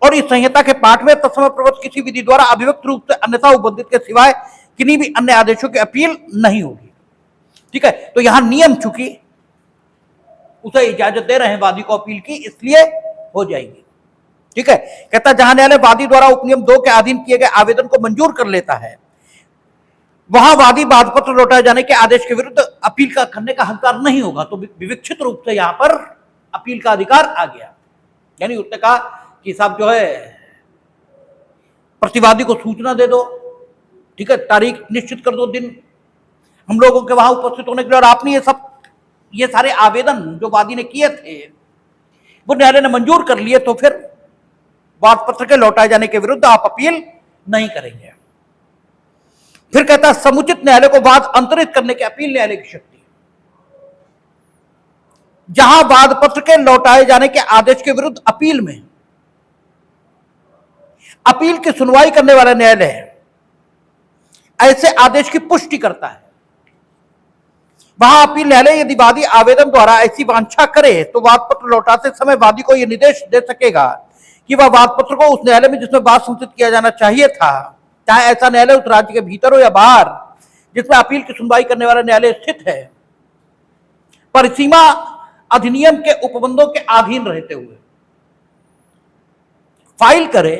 S1: और इस संहिता के पाठ में तत्समय प्रवृत्त किसी विधि द्वारा अभिव्यक्त रूप से अन्यथा उबंधित के सिवाय किन्हीं भी अन्य आदेशों की अपील नहीं होगी, ठीक है। तो यहां नियम चूंकि उसे इजाजत दे रहे हैं वादी को अपील की, इसलिए हो जाएगी, ठीक है। कहता जहां न्यायालय वादी द्वारा उपनियम 2 के अधीन किए गए आवेदन को मंजूर कर लेता है, वहां वादी वाद पत्र लौटाए जाने के आदेश के विरुद्ध अपील का करने का हकदार नहीं होगा। तो विवक्षित रूप से यहां पर अपील का अधिकार आ गया। यानी उसने कहा कि साहब जो है प्रतिवादी को सूचना दे दो, ठीक है, तारीख निश्चित कर दो, दिन हम लोगों के वहां उपस्थित होने के लिए, और आपने ये सारे आवेदन जो वादी ने किए थे वो न्यायालय ने मंजूर कर लिए, तो फिर वाद पत्र के लौटाए जाने के विरुद्ध आप अपील नहीं करेंगे। फिर कहता समुचित न्यायालय को वाद अंतरित करने की अपील न्यायालय की शक्ति, जहां वाद पत्र के लौटाए जाने के आदेश के विरुद्ध अपील में अपील की सुनवाई करने वाला न्यायालय ऐसे आदेश की पुष्टि करता है। वहां अपील न्यायालय यदि वादी आवेदन द्वारा ऐसी वांछा करे तो वाद पत्र लौटाते समय वादी को यह निर्देश दे सकेगा कि वह वाद पत्र को उस न्यायालय में जिसमें वाद संचित किया जाना चाहिए था, चाहे ऐसा न्यायालय उस राज्य के भीतर हो या बाहर जिसमें अपील की सुनवाई करने वाला न्यायालय स्थित है, परिसीमा अधिनियम के उपबंधों के अधीन रहते हुए फाइल करे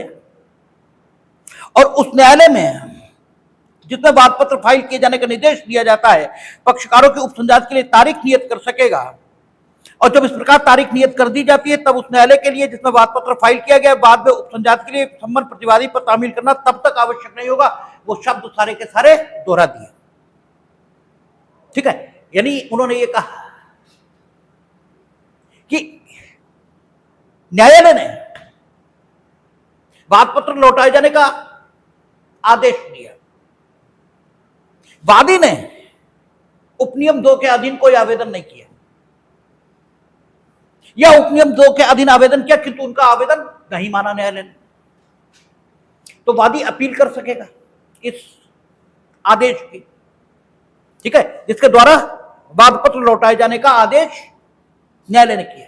S1: और उस न्यायालय में जिसमें वाद पत्र फाइल किए जाने का निर्देश दिया जाता है पक्षकारों के उपसंजात के लिए तारीख नियत कर सकेगा। और जब इस प्रकार तारीख नियत कर दी जाती है तब उस न्यायालय के लिए जिसमें वाद पत्र फाइल किया गया बाद में उपसंजात के लिए संबंध प्रतिवादी पर तामील करना तब तक आवश्यक नहीं होगा। वो शब्द सारे के सारे दोहरा दिए। ठीक है, यानी उन्होंने ये कहा कि न्यायालय ने वाद पत्र लौटाए जाने का आदेश दिया, वादी ने उपनियम 2 के अधीन कोई आवेदन नहीं किया या उपनियम 2 के अधीन आवेदन किया किंतु उनका आवेदन नहीं माना न्यायालय ने, तो वादी अपील कर सकेगा इस आदेश की। ठीक है, जिसके द्वारा वाद पत्र लौटाए जाने का आदेश न्यायालय ने किया।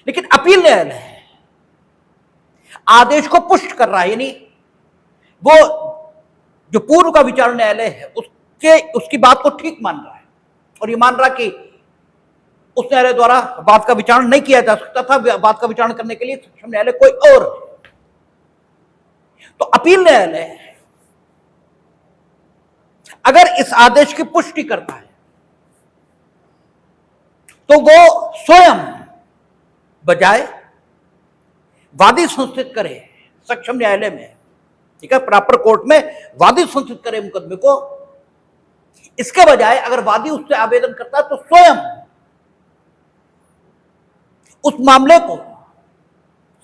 S1: लेकिन अपील न्यायालय आदेश को पुष्ट कर रहा है, यानी वो जो पूर्व का विचार न्यायालय है उसकी बात को ठीक मान रहा है और ये मान रहा कि उस न्यायालय द्वारा बात का विचारण नहीं किया जा सकता था, बात का विचारण करने के लिए सक्षम न्यायालय कोई और है। तो अपील न्यायालय अगर इस आदेश की पुष्टि करता है तो वो स्वयं बजाय वादी संस्थित करे सक्षम न्यायालय में, ठीक है, प्रॉपर कोर्ट में वादी संस्थित करे मुकदमे को, इसके बजाय अगर वादी उससे आवेदन करता है तो स्वयं उस मामले को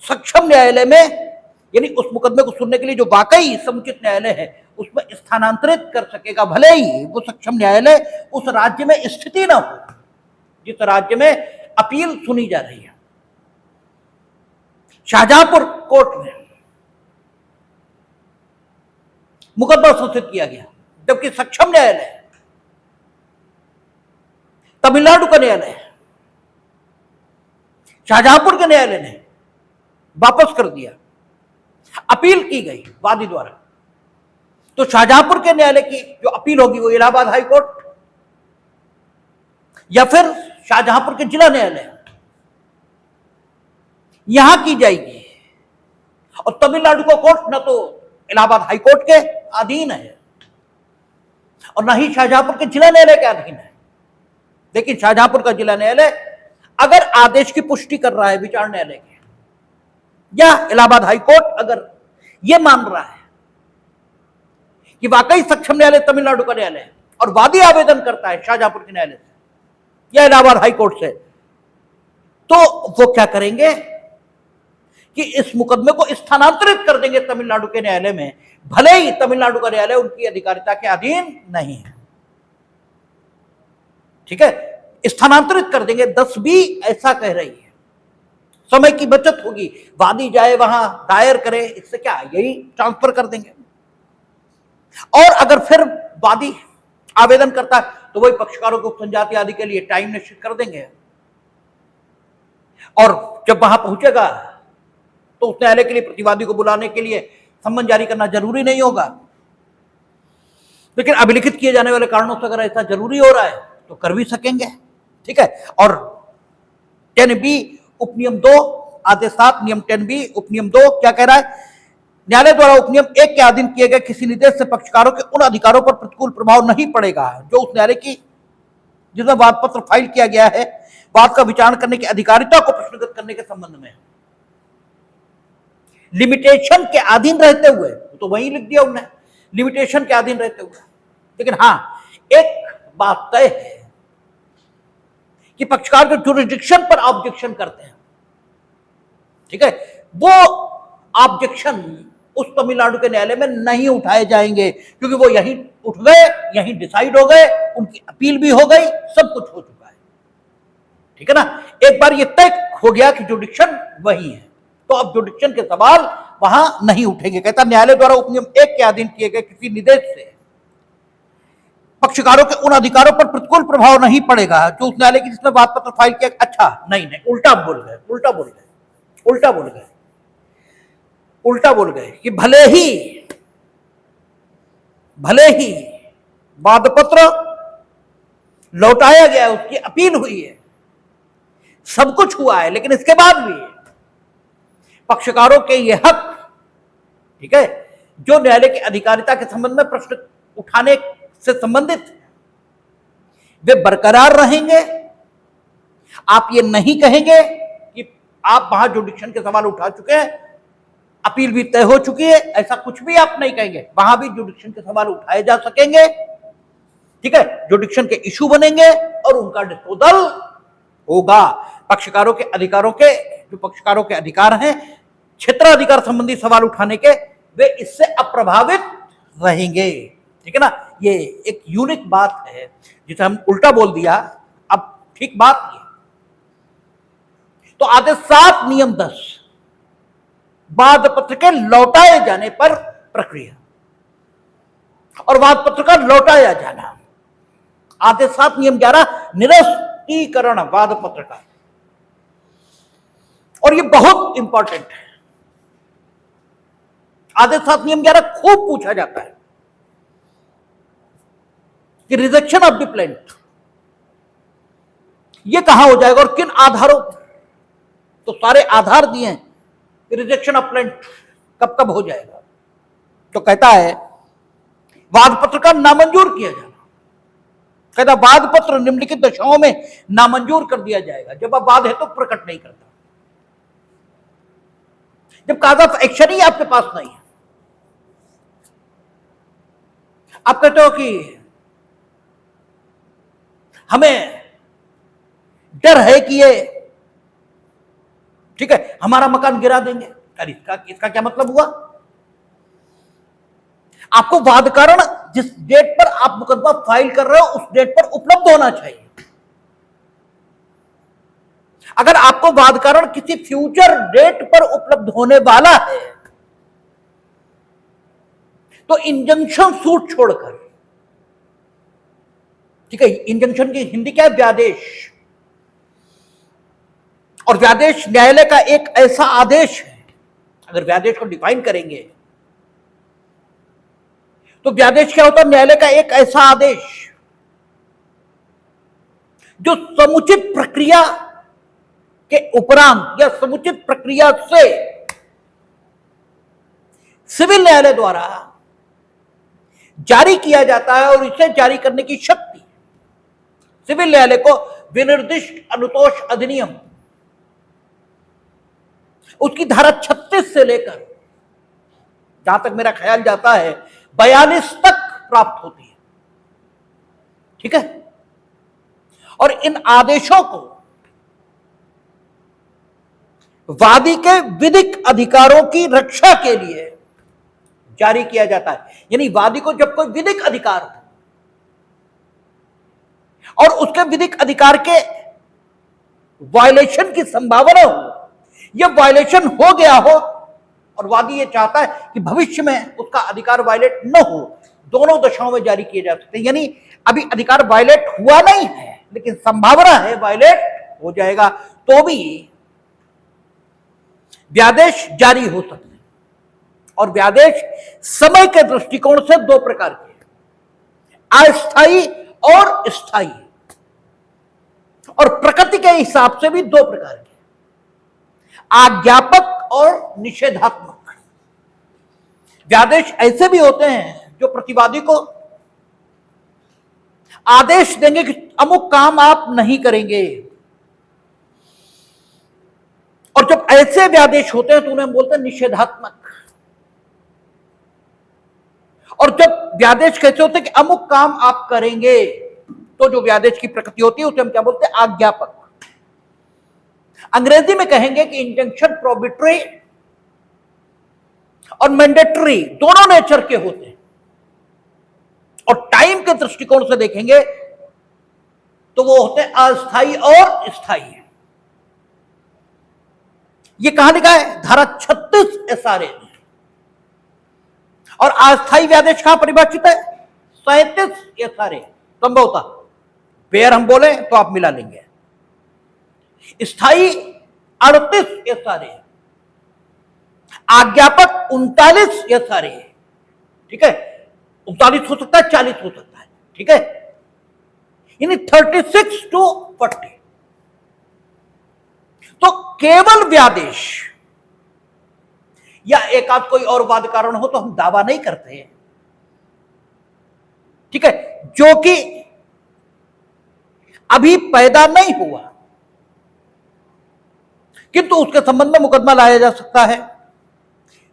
S1: सक्षम न्यायालय में, यानी उस मुकदमे को सुनने के लिए जो वाकई समुचित न्यायालय है उसमें स्थानांतरित कर सकेगा, भले ही वो सक्षम न्यायालय उस राज्य में स्थिति ना हो जिस राज्य में अपील सुनी जा रही है। शाहजहांपुर कोर्ट में मुकदमा संस्थित किया गया, जबकि सक्षम न्यायालय तमिलनाडु का न्यायालय शाहजहांपुर के न्यायालय ने वापस कर दिया, अपील की गई वादी द्वारा। तो शाहजहांपुर के न्यायालय की जो अपील होगी वो इलाहाबाद हाई कोर्ट या फिर शाहजहांपुर के जिला न्यायालय यहां की जाएगी और तमिलनाडु का कोर्ट न तो इलाहाबाद हाई कोर्ट के अधीन है और न ही शाहजहांपुर के जिला न्यायालय के अधीन है। लेकिन शाहजहांपुर का जिला न्यायालय अगर आदेश की पुष्टि कर रहा है विचार न्यायालय के, या इलाहाबाद हाई कोर्ट अगर यह मान रहा है कि वाकई सक्षम न्यायालय तमिलनाडु का न्यायालय है और वादी आवेदन करता है शाहजहांपुर के न्यायालय से या इलाहाबाद हाई कोर्ट से, तो वो क्या करेंगे कि इस मुकदमे को स्थानांतरित कर देंगे तमिलनाडु के न्यायालय में, भले ही तमिलनाडु का न्यायालय उनकी अधिकारिता के अधीन नहीं है। ठीक है, स्थानांतरित कर देंगे। 10B ऐसा कह रही है, समय की बचत होगी, वादी जाए वहां दायर करे, इससे क्या यही ट्रांसफर कर देंगे। और अगर फिर वादी आवेदन करता है तो वही पक्षकारों को उपसंजाति आदि के लिए टाइम निश्चित कर देंगे और जब वहां पहुंचेगा तो उस न्यायालय के लिए प्रतिवादी को बुलाने के लिए सम्मन जारी करना जरूरी नहीं होगा। लेकिन अभिलिखित किए जाने वाले कारणों से अगर ऐसा जरूरी हो रहा है तो कर भी सकेंगे। ठीक है, और 10B उपनियम 2 आदेश 7 नियम 10B उपनियम 2 क्या कह रहा है, न्यायालय द्वारा उपनियम 1 के अधीन किए गए किसी निर्देश से पक्षकारों के उन अधिकारों पर प्रतिकूल प्रभाव नहीं पड़ेगा जो उस न्यायालय की जिसमें वाद पत्र फाइल किया गया है वाद का विचारण करने की अधिकारिता को प्रश्नगत करने के संबंध में लिमिटेशन के अधीन रहते हुए, तो वही लिख दिया उन्होंने, लिमिटेशन के अधीन रहते हुए। लेकिन हां, एक बात तय है कि पक्षकार जो जुरिडिक्शन पर ऑब्जेक्शन करते हैं, ठीक है, वो ऑब्जेक्शन उस तमिलनाडु के न्यायालय में नहीं उठाए जाएंगे क्योंकि वो यहीं उठ गए, यहीं डिसाइड हो गए, उनकी अपील भी हो गई, सब कुछ हो चुका है। ठीक है ना, एक बार ये तय हो गया कि जुडिक्शन वही है, तो अब जुडिक्शन के सवाल वहां नहीं उठेंगे। कहता न्यायालय द्वारा उपनियम 1 के अधीन किए गए किसी निर्देश से पक्षकारों के उन अधिकारों पर प्रतिकूल प्रभाव नहीं पड़ेगा जो उस न्यायालय की जिसमें वाद पत्र फाइल किया। अच्छा नहीं, उल्टा बोल गए कि भले ही वाद पत्र लौटाया गया, उसकी अपील हुई है, सब कुछ हुआ है, लेकिन इसके बाद भी पक्षकारों के ये हक, ठीक है, जो न्यायालय की अधिकारिता के संबंध में प्रश्न उठाने से संबंधित वे बरकरार रहेंगे। आप ये नहीं कहेंगे कि आप वहां जुडिक्शन के सवाल उठा चुके हैं, अपील भी तय हो चुकी है, ऐसा कुछ भी आप नहीं कहेंगे। वहां भी जुडिक्शन के सवाल उठाए जा सकेंगे, ठीक है, जुडिक्शन के इशू बनेंगे और उनका डिस्पोजल होगा। पक्षकारों के अधिकारों के, जो पक्षकारों के अधिकार हैं क्षेत्राधिकार संबंधी सवाल उठाने के, वे इससे अप्रभावित रहेंगे, ठीक है ना। ये एक यूनिक बात है जिसे हम उल्टा बोल दिया। अब ठीक बात ये, तो आदेश 7 नियम 10 वाद पत्र के लौटाए जाने पर प्रक्रिया और वाद पत्र का लौटाया जाना। आदेश 7 नियम 11 निरस्तीकरण वाद पत्र का, और ये बहुत इंपॉर्टेंट है। आदेश 7 नियम 11 खूब पूछा जाता है कि रिजेक्शन ऑफ द प्लेंट ये कहां हो जाएगा और किन आधारों, तो सारे आधार दिए हैं। रिजेक्शन ऑफ प्लेंट कब कब हो जाएगा, तो कहता है वाद पत्र का नामंजूर किया जाना। कहता वाद पत्र निम्नलिखित दशाओं में नामंजूर कर दिया जाएगा। जब अब वाद है तो प्रकट नहीं करता, जब काज ऑफ एक्शन ही आपके पास नहीं है। आप कहते हो कि हमें डर है कि ये, ठीक है, हमारा मकान गिरा देंगे। अरे इसका क्या मतलब हुआ? आपको वाद कारण जिस डेट पर आप मुकदमा फाइल कर रहे हो उस डेट पर उपलब्ध होना चाहिए। अगर आपको वाद कारण किसी फ्यूचर डेट पर उपलब्ध होने वाला है तो इंजंक्शन सूट छोड़कर, ठीक है, इंजंक्शन की हिंदी क्या है? व्यादेश। और व्यादेश न्यायालय का एक ऐसा आदेश है, अगर व्यादेश को डिफाइन करेंगे तो व्यादेश क्या होता है? न्यायालय का एक ऐसा आदेश जो समुचित प्रक्रिया के उपरांत या समुचित प्रक्रिया से सिविल न्यायालय द्वारा जारी किया जाता है, और इसे जारी करने की शक्ति सिविल न्यायालय को विनिर्दिष्ट अनुतोष अधिनियम उसकी धारा 36 से लेकर जहां तक मेरा ख्याल जाता है 42 तक प्राप्त होती है, ठीक है। और इन आदेशों को वादी के विधिक अधिकारों की रक्षा के लिए जारी किया जाता है। यानी वादी को जब कोई विधिक अधिकार हो और उसके विधिक अधिकार के वायलेशन की संभावना हो, यह वायलेशन हो गया हो और वादी ये चाहता है कि भविष्य में उसका अधिकार वायलेट न हो, दोनों दशाओं में जारी किए जा सकते हैं। यानी अभी अधिकार वायलेट हुआ नहीं है लेकिन संभावना है वायलेट हो जाएगा, तो भी व्यादेश जारी हो सकते हैं। और व्यादेश समय के दृष्टिकोण से दो प्रकार के, अस्थायी और स्थायी, और प्रकृति के हिसाब से भी दो प्रकार के, आज्ञापक और निषेधात्मक। व्यादेश ऐसे भी होते हैं जो प्रतिवादी को आदेश देंगे कि अमुक काम आप नहीं करेंगे, और जब ऐसे व्यादेश होते हैं तो उन्हें बोलते हैं निषेधात्मक। और जब व्यादेश कैसे होते हैं कि अमुक काम आप करेंगे, तो जो व्यादेश की प्रकृति होती है उसे हम क्या बोलते हैं? आज्ञापक। अंग्रेजी में कहेंगे कि इंजंक्शन प्रोबिटरी और मैंडेटरी दोनों नेचर के होते हैं, और टाइम के दृष्टिकोण से देखेंगे तो वो होते हैं अस्थायी और स्थायी। ये कहां लिखा है? धारा 36 SRA में। और अस्थायी व्यादेश कहां परिभाषित है? 37 SRA संभवतः, पेयर हम बोले तो आप मिला लेंगे। स्थायी 38 SRA, आज्ञापक 39 SRA, ठीक है, 39 हो सकता है, 40 हो सकता है, ठीक है, यानी 36 to 40। तो केवल व्यादेश या एक आध कोई और वाद कारण हो तो हम दावा नहीं करते हैं, ठीक है, जो कि अभी पैदा नहीं हुआ, किंतु उसके संबंध में मुकदमा लाया जा सकता है।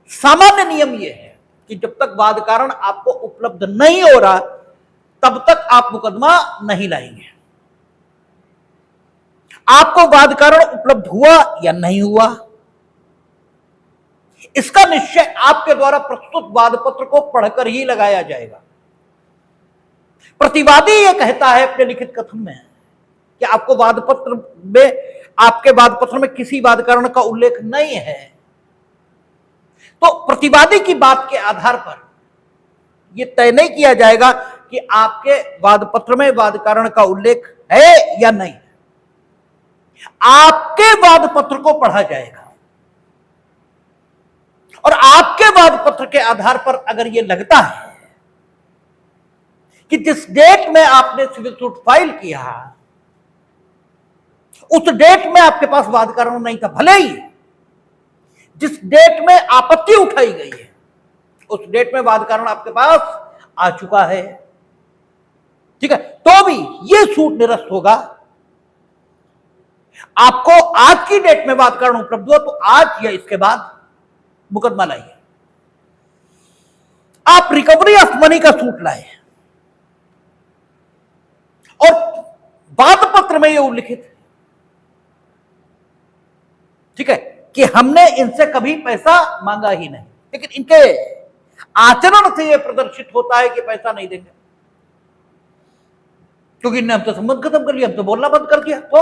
S1: सामान्य नियम यह है कि जब तक वाद कारण आपको उपलब्ध नहीं हो रहा तब तक आप मुकदमा नहीं लाएंगे। आपको वाद कारण उपलब्ध हुआ या नहीं हुआ, इसका निश्चय आपके द्वारा प्रस्तुत वाद पत्र को पढ़कर ही लगाया जाएगा। प्रतिवादी यह कहता है अपने लिखित कथन में कि आपको वाद पत्र में, आपके वाद पत्र में किसी वाद कारण का उल्लेख नहीं है, तो प्रतिवादी की बात के आधार पर यह तय नहीं किया जाएगा कि आपके वाद पत्र में वाद कारण का उल्लेख है या नहीं। आपके वाद पत्र को पढ़ा जाएगा और आपके वाद पत्र के आधार पर अगर यह लगता है कि जिस डेट में आपने सिविल सूट फाइल किया उस डेट में आपके पास वाद कारण नहीं था, भले ही जिस डेट में आपत्ति उठाई गई है उस डेट में वाद कारण आपके पास आ चुका है, ठीक है, तो भी यह सूट निरस्त होगा। आपको आज की डेट में वाद कारण उपलब्ध हुआ तो आज या इसके बाद मुकदमा लाइए। आप रिकवरी ऑफ मनी का सूट लाए और वाद पत्र में यह उल्लिखित है, ठीक है, कि हमने इनसे कभी पैसा मांगा ही नहीं, लेकिन इनके आचरण से यह प्रदर्शित होता है कि पैसा नहीं देंगे, क्योंकि इनने हमसे संबंध खत्म कर लिया, हमसे बोलना बंद कर दिया। तो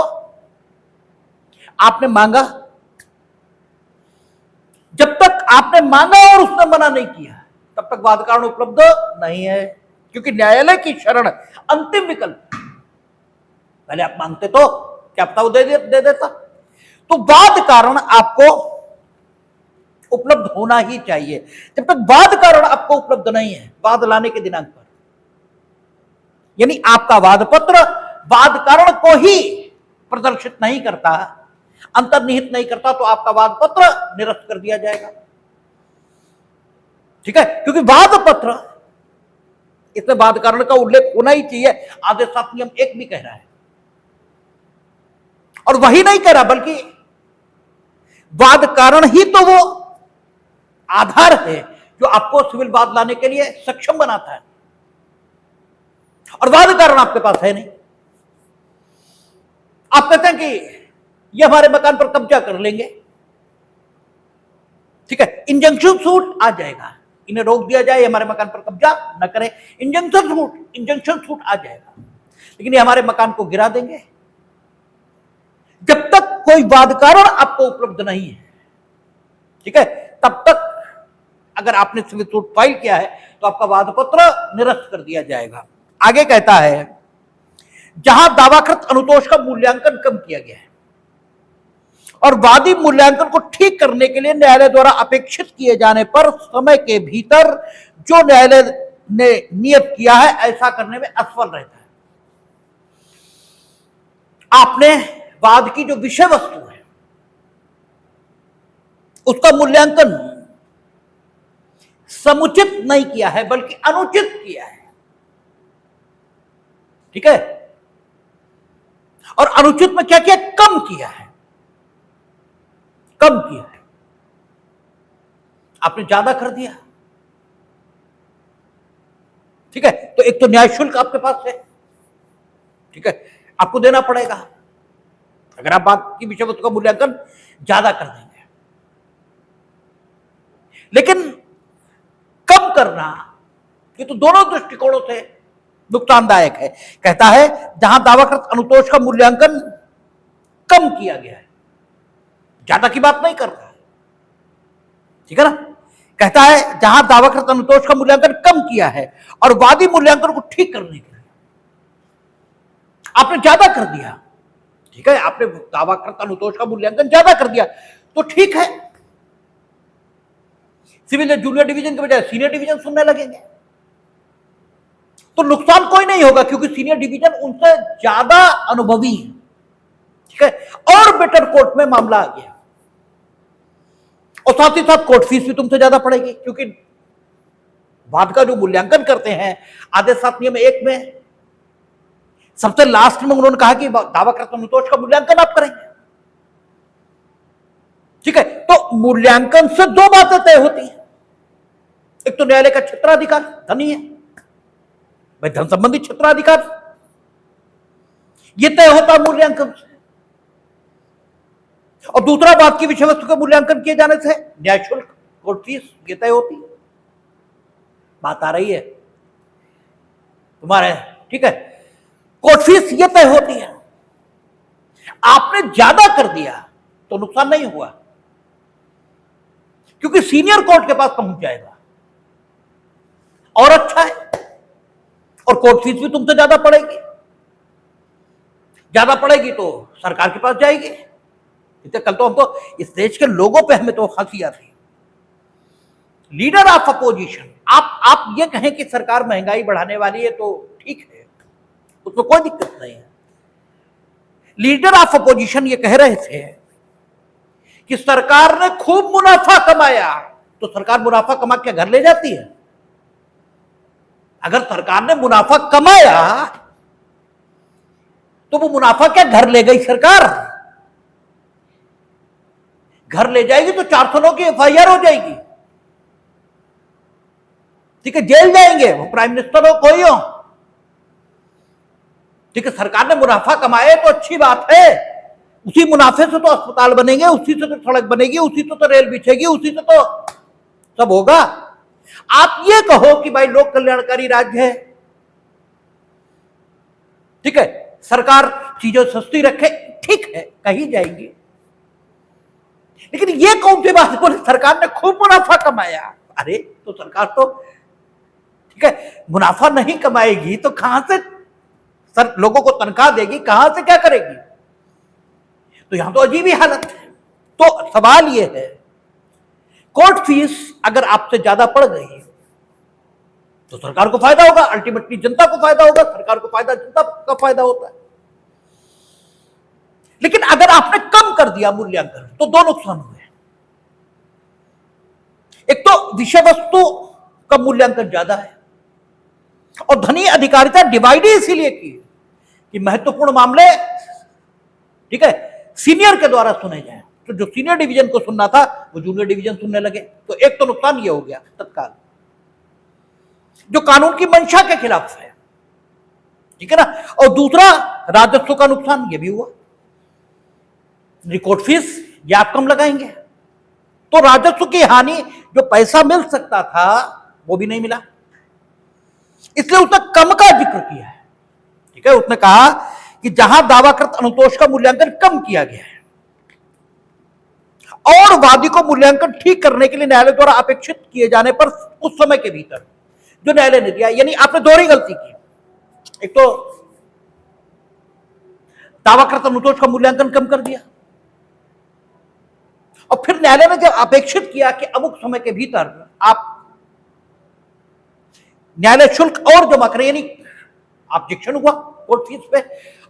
S1: आपने मांगा, जब तक आपने मांगा और उसने मना नहीं किया तब तक वाद कारण उपलब्ध नहीं है, क्योंकि न्यायालय की शरण अंतिम विकल्प। पहले आप मांगते तो क्या पता वो दे देता। तो वाद कारण आपको उपलब्ध होना ही चाहिए। जब तक वाद कारण आपको उपलब्ध नहीं है वाद लाने के दिनांक पर, यानी आपका वाद पत्र वाद कारण को ही प्रदर्शित नहीं करता, अंतर्निहित नहीं करता, तो आपका वाद पत्र निरस्त कर दिया जाएगा, ठीक है, क्योंकि वाद पत्र, इसमें वाद कारण का उल्लेख होना ही चाहिए। आदेश 7 नियम 1 भी कह रहा है, और वही नहीं कह रहा बल्कि वाद कारण ही तो वो आधार है जो आपको सिविल वाद लाने के लिए सक्षम बनाता है, और वाद कारण आपके पास है नहीं। आप कहते हैं कि ये हमारे मकान पर कब्जा कर लेंगे, ठीक है, इंजंक्शन सूट आ जाएगा, इन्हें रोक दिया जाए हमारे मकान पर कब्जा न करें, इंजंक्शन सूट आ जाएगा, लेकिन ये हमारे मकान को गिरा देंगे। जब तक कोई वाद कारण आपको उपलब्ध नहीं है, ठीक है, तब तक अगर आपने सिविल सूट फाइल किया है तो आपका वाद पत्र निरस्त कर दिया जाएगा। आगे कहता है, जहां दावाकृत अनुतोष का मूल्यांकन कम किया गया है और वादी मूल्यांकन को ठीक करने के लिए न्यायालय द्वारा अपेक्षित किए जाने पर समय के भीतर जो न्यायालय ने नियत किया है ऐसा करने में असफल रहता है। आपने वाद की जो विषय वस्तु है उसका मूल्यांकन समुचित नहीं किया है बल्कि अनुचित किया है, ठीक है, और अनुचित में क्या किया, कम किया है, कम किया है, आपने ज्यादा कर दिया, ठीक है, तो एक तो न्याय शुल्क आपके पास है, ठीक है, आपको देना पड़ेगा अगर आप बात की विषय वस्तु का मूल्यांकन ज्यादा कर देंगे। लेकिन कम करना ये तो दोनों दृष्टिकोणों से नुकसानदायक है। कहता है जहां दावाकृत अनुतोष का मूल्यांकन कम किया गया है, ज्यादा की बात नहीं कर रहा है, ठीक है ना, कहता है जहां दावाकृत अनुतोष का मूल्यांकन कम किया है और वादी मूल्यांकन को ठीक करने के लिए आपने ज्यादा कर दिया, ठीक है, आपने दावाकृत अनुतोष का मूल्यांकन ज्यादा कर दिया तो ठीक है, सिविल जूनियर डिवीजन के बजाय सीनियर डिवीजन सुनने लगेंगे तो नुकसान कोई नहीं होगा, क्योंकि सीनियर डिवीजन उनसे ज्यादा अनुभवी है, ठीक है, और बेटर कोर्ट में मामला आ गया और साथ ही साथ कोर्ट फीस भी तुमसे ज्यादा पड़ेगी, क्योंकि वाद का जो मूल्यांकन करते हैं आदेश 7 नियम 1 में सबसे लास्ट में उन्होंने कहा कि दावाकृत अनुतोष का मूल्यांकन आप करेंगे, ठीक है। तो मूल्यांकन से दो बातें तय होती हैं, एक तो न्यायालय का क्षेत्राधिकार धनी है भाई, धन संबंधी क्षेत्राधिकार यह तय होता है मूल्यांकन से, और दूसरा बात की विषय वस्तु का मूल्यांकन किए जाने से न्याय शुल्क कोर्ट फीस ये तय होती है। बात आ रही है तुम्हारे, ठीक है, कोर्ट फीस ये तय होती है। आपने ज्यादा कर दिया तो नुकसान नहीं हुआ, क्योंकि सीनियर कोर्ट के पास पहुंच जाएगा और अच्छा है, और कोर्ट फीस भी तुमसे ज्यादा पड़ेगी, ज्यादा पड़ेगी तो सरकार के पास जाएगी। कल तो हम तो इस देश के लोगों पे हमें तो हंसी आती, लीडर ऑफ अपोजिशन, आप ये कहें कि सरकार महंगाई बढ़ाने वाली है तो ठीक है, उसमें कोई दिक्कत नहीं है। लीडर ऑफ अपोजिशन ये कह रहे थे कि सरकार ने खूब मुनाफा कमाया, तो सरकार मुनाफा कमा के घर ले जाती है? अगर सरकार ने मुनाफा कमाया तो वो मुनाफा क्या घर ले गई सरकार? घर ले जाएगी तो 409 की एफआईआर हो जाएगी, ठीक है, जेल जाएंगे, वो प्राइम मिनिस्टर हो कोई हो, ठीक है। सरकार ने मुनाफा कमाए तो अच्छी बात है, उसी मुनाफे से तो अस्पताल बनेंगे, उसी से तो सड़क बनेगी, उसी से तो रेल बिछेगी, उसी से तो सब होगा। आप ये कहो कि भाई लोक कल्याणकारी राज्य है, ठीक है, सरकार चीजें सस्ती रखे, ठीक है, कही जाएंगी, लेकिन ये कौन सी बात बोले सरकार ने खूब मुनाफा कमाया? अरे तो सरकार तो, ठीक है, मुनाफा नहीं कमाएगी तो कहां से सर लोगों को तनख्वाह देगी, कहां से क्या करेगी? तो यहां तो अजीब ही हालत है। तो सवाल यह है, कोर्ट फीस अगर आपसे ज्यादा पड़ गई तो सरकार को फायदा होगा, अल्टीमेटली जनता को फायदा होगा, सरकार को फायदा, जनता का फायदा होता है। लेकिन अगर आपने कम कर दिया मूल्यांकन तो दो नुकसान हुए। एक तो विषय वस्तु का मूल्यांकन ज्यादा है, और धनी अधिकारिता डिवाइड इसीलिए की कि महत्वपूर्ण मामले, ठीक है, सीनियर के द्वारा सुने जाएं, तो जो सीनियर डिवीजन को सुनना था वो जूनियर डिवीजन सुनने लगे। तो एक तो नुकसान ये हो गया तत्काल, जो कानून की मंशा के खिलाफ है, ठीक है ना, और दूसरा राजस्व का नुकसान ये भी हुआ, रिकॉर्ड फीस ये आप कम लगाएंगे तो राजस्व की हानि, जो पैसा मिल सकता था वो भी नहीं मिला, इसलिए उसने कम का जिक्र किया है, ठीक है। उसने कहा कि जहां दावाकृत अनुतोष का मूल्यांकन कम किया गया है और वादी को मूल्यांकन ठीक करने के लिए न्यायालय द्वारा अपेक्षित किए जाने पर उस समय के भीतर जो न्यायालय ने दिया, यानी आपने दोहरी गलती की, एक तो दावाकृत अनुतोष का मूल्यांकन कम कर दिया, और फिर न्यायालय ने जब अपेक्षित किया कि अमुक समय के भीतर आप न्यायालय शुल्क और जमा करें, यानी ऑब्जेक्शन हुआ कोर्ट फीस पे,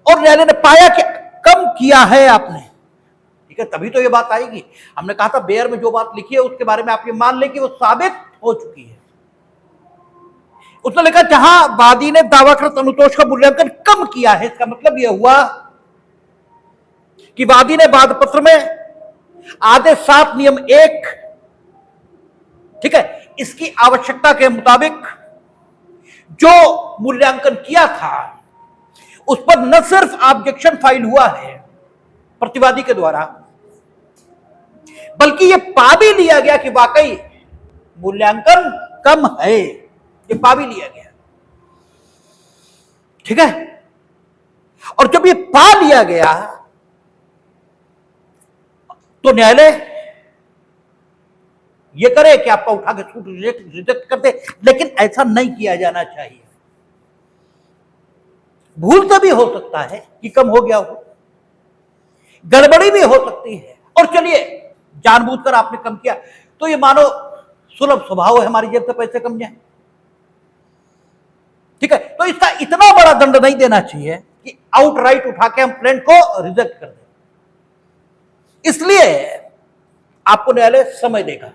S1: और न्यायालय ने पाया कि कम किया है आपने, ठीक है, तभी तो ये बात आएगी। हमने कहा था बेयर में जो बात लिखी है उसके बारे में आप ये मान लें कि वो साबित हो चुकी है। उसने लिखा जहां वादी ने दावाकृत अनुतोष का मूल्यांकन कम किया है, इसका मतलब यह हुआ कि वादी ने वाद पत्र में आदेश 7 नियम 1, ठीक है, इसकी आवश्यकता के मुताबिक जो मूल्यांकन किया था उस पर न सिर्फ ऑब्जेक्शन फाइल हुआ है प्रतिवादी के द्वारा, बल्कि यह पा भी लिया गया कि वाकई मूल्यांकन कम है, ये पा भी लिया गया, ठीक है। और जब ये पा लिया गया तो न्यायालय ये करे कि आपका उठा के सूट रिजेक्ट कर दे, लेकिन ऐसा नहीं किया जाना चाहिए। भूल तो भी हो सकता है कि कम हो गया हो, गड़बड़ी भी हो सकती है, और चलिए जानबूझकर आपने कम किया तो ये मानो सुलभ स्वभाव है हमारी जेब से पैसे कम जाए, ठीक है, तो इसका इतना बड़ा दंड नहीं देना चाहिए कि आउटराइट उठा के हम प्लेंट को रिजेक्ट कर दें। इसलिए आपको न्यायालय समय देगा,